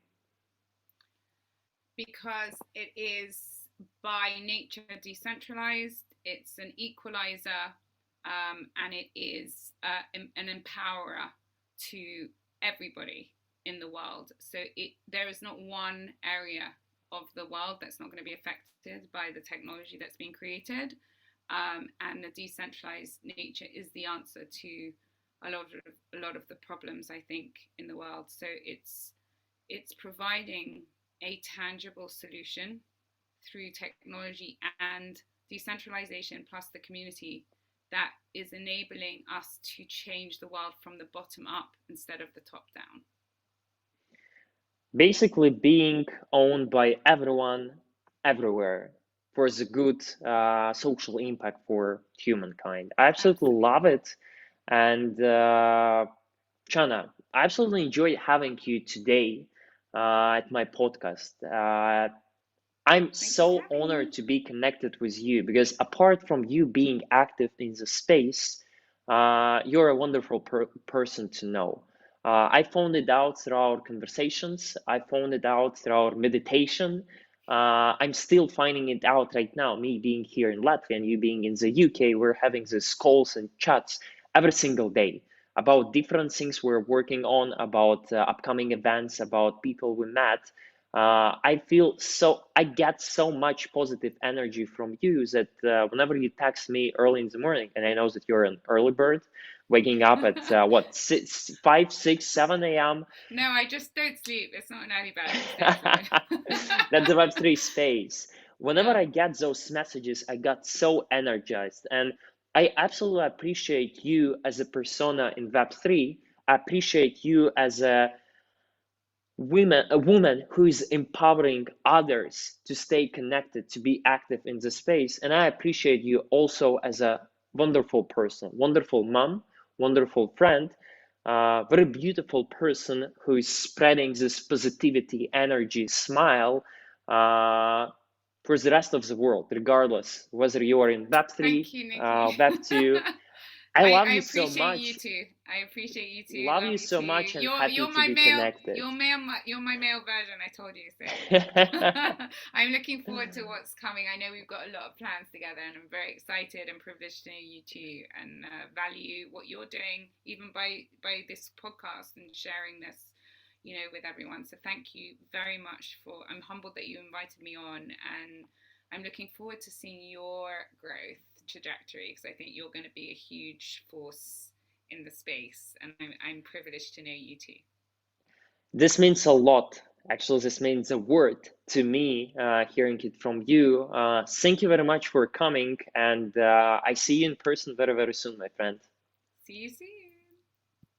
Because it is by nature decentralized, it's an equalizer, and it is an empowerer to everybody in the world. So there is not one area of the world that's not going to be affected by the technology that's being created. And the decentralized nature is the answer to a lot of the problems, I think, in the world. So it's providing a tangible solution through technology and decentralization plus the community that is enabling us to change the world from the bottom up instead of the top down. Basically, being owned by everyone, everywhere, for the good social impact for humankind. I absolutely love Absolutely. it. And Chana, I absolutely enjoyed having you today at my podcast. I'm Thank you for so having honored me. to be connected with you because apart from you being active in the space, you're a wonderful person to know. I found it out through our conversations. I found it out through our meditation. I'm still finding it out right now. Me being here in Latvia and you being in the UK, we're having these calls and chats every single day. about different things we're working on, about upcoming events, about people we met. I get so much positive energy from you that whenever you text me early in the morning, and I know that you're an early bird, waking up at what, 6, 5, 6, 7 a.m. No, I just don't sleep. It's not an early bird. I just don't sleep. That's the Web3 space. Whenever Yeah. I get those messages, I got so energized. And I absolutely appreciate you as a persona in Web3. I appreciate you as a woman who is empowering others to stay connected, to be active in the space. And I appreciate you also as a wonderful person, wonderful mom, wonderful friend, very beautiful person who is spreading this positivity, energy, smile for the rest of the world, regardless whether you are in Thank Web3, you, Nikki. Web2. I love I you so appreciate you much. too. I appreciate you too. Love Love you you so too. much and happy You're to my be male. connected. You're my male version. I told you so. I'm looking forward to what's coming. I know we've got a lot of plans together, and I'm very excited and privileged to know you too, and value what you're doing, even by this podcast and sharing this, with everyone. So thank you very much for. I'm humbled that you invited me on, and I'm looking forward to seeing your growth trajectory because I think you're going to be a huge force in the space, and I'm privileged to know you too. This means a lot. Actually, this means a word to me, hearing it from you. Thank you very much for coming, and I see you in person very, very soon, my friend. See you soon.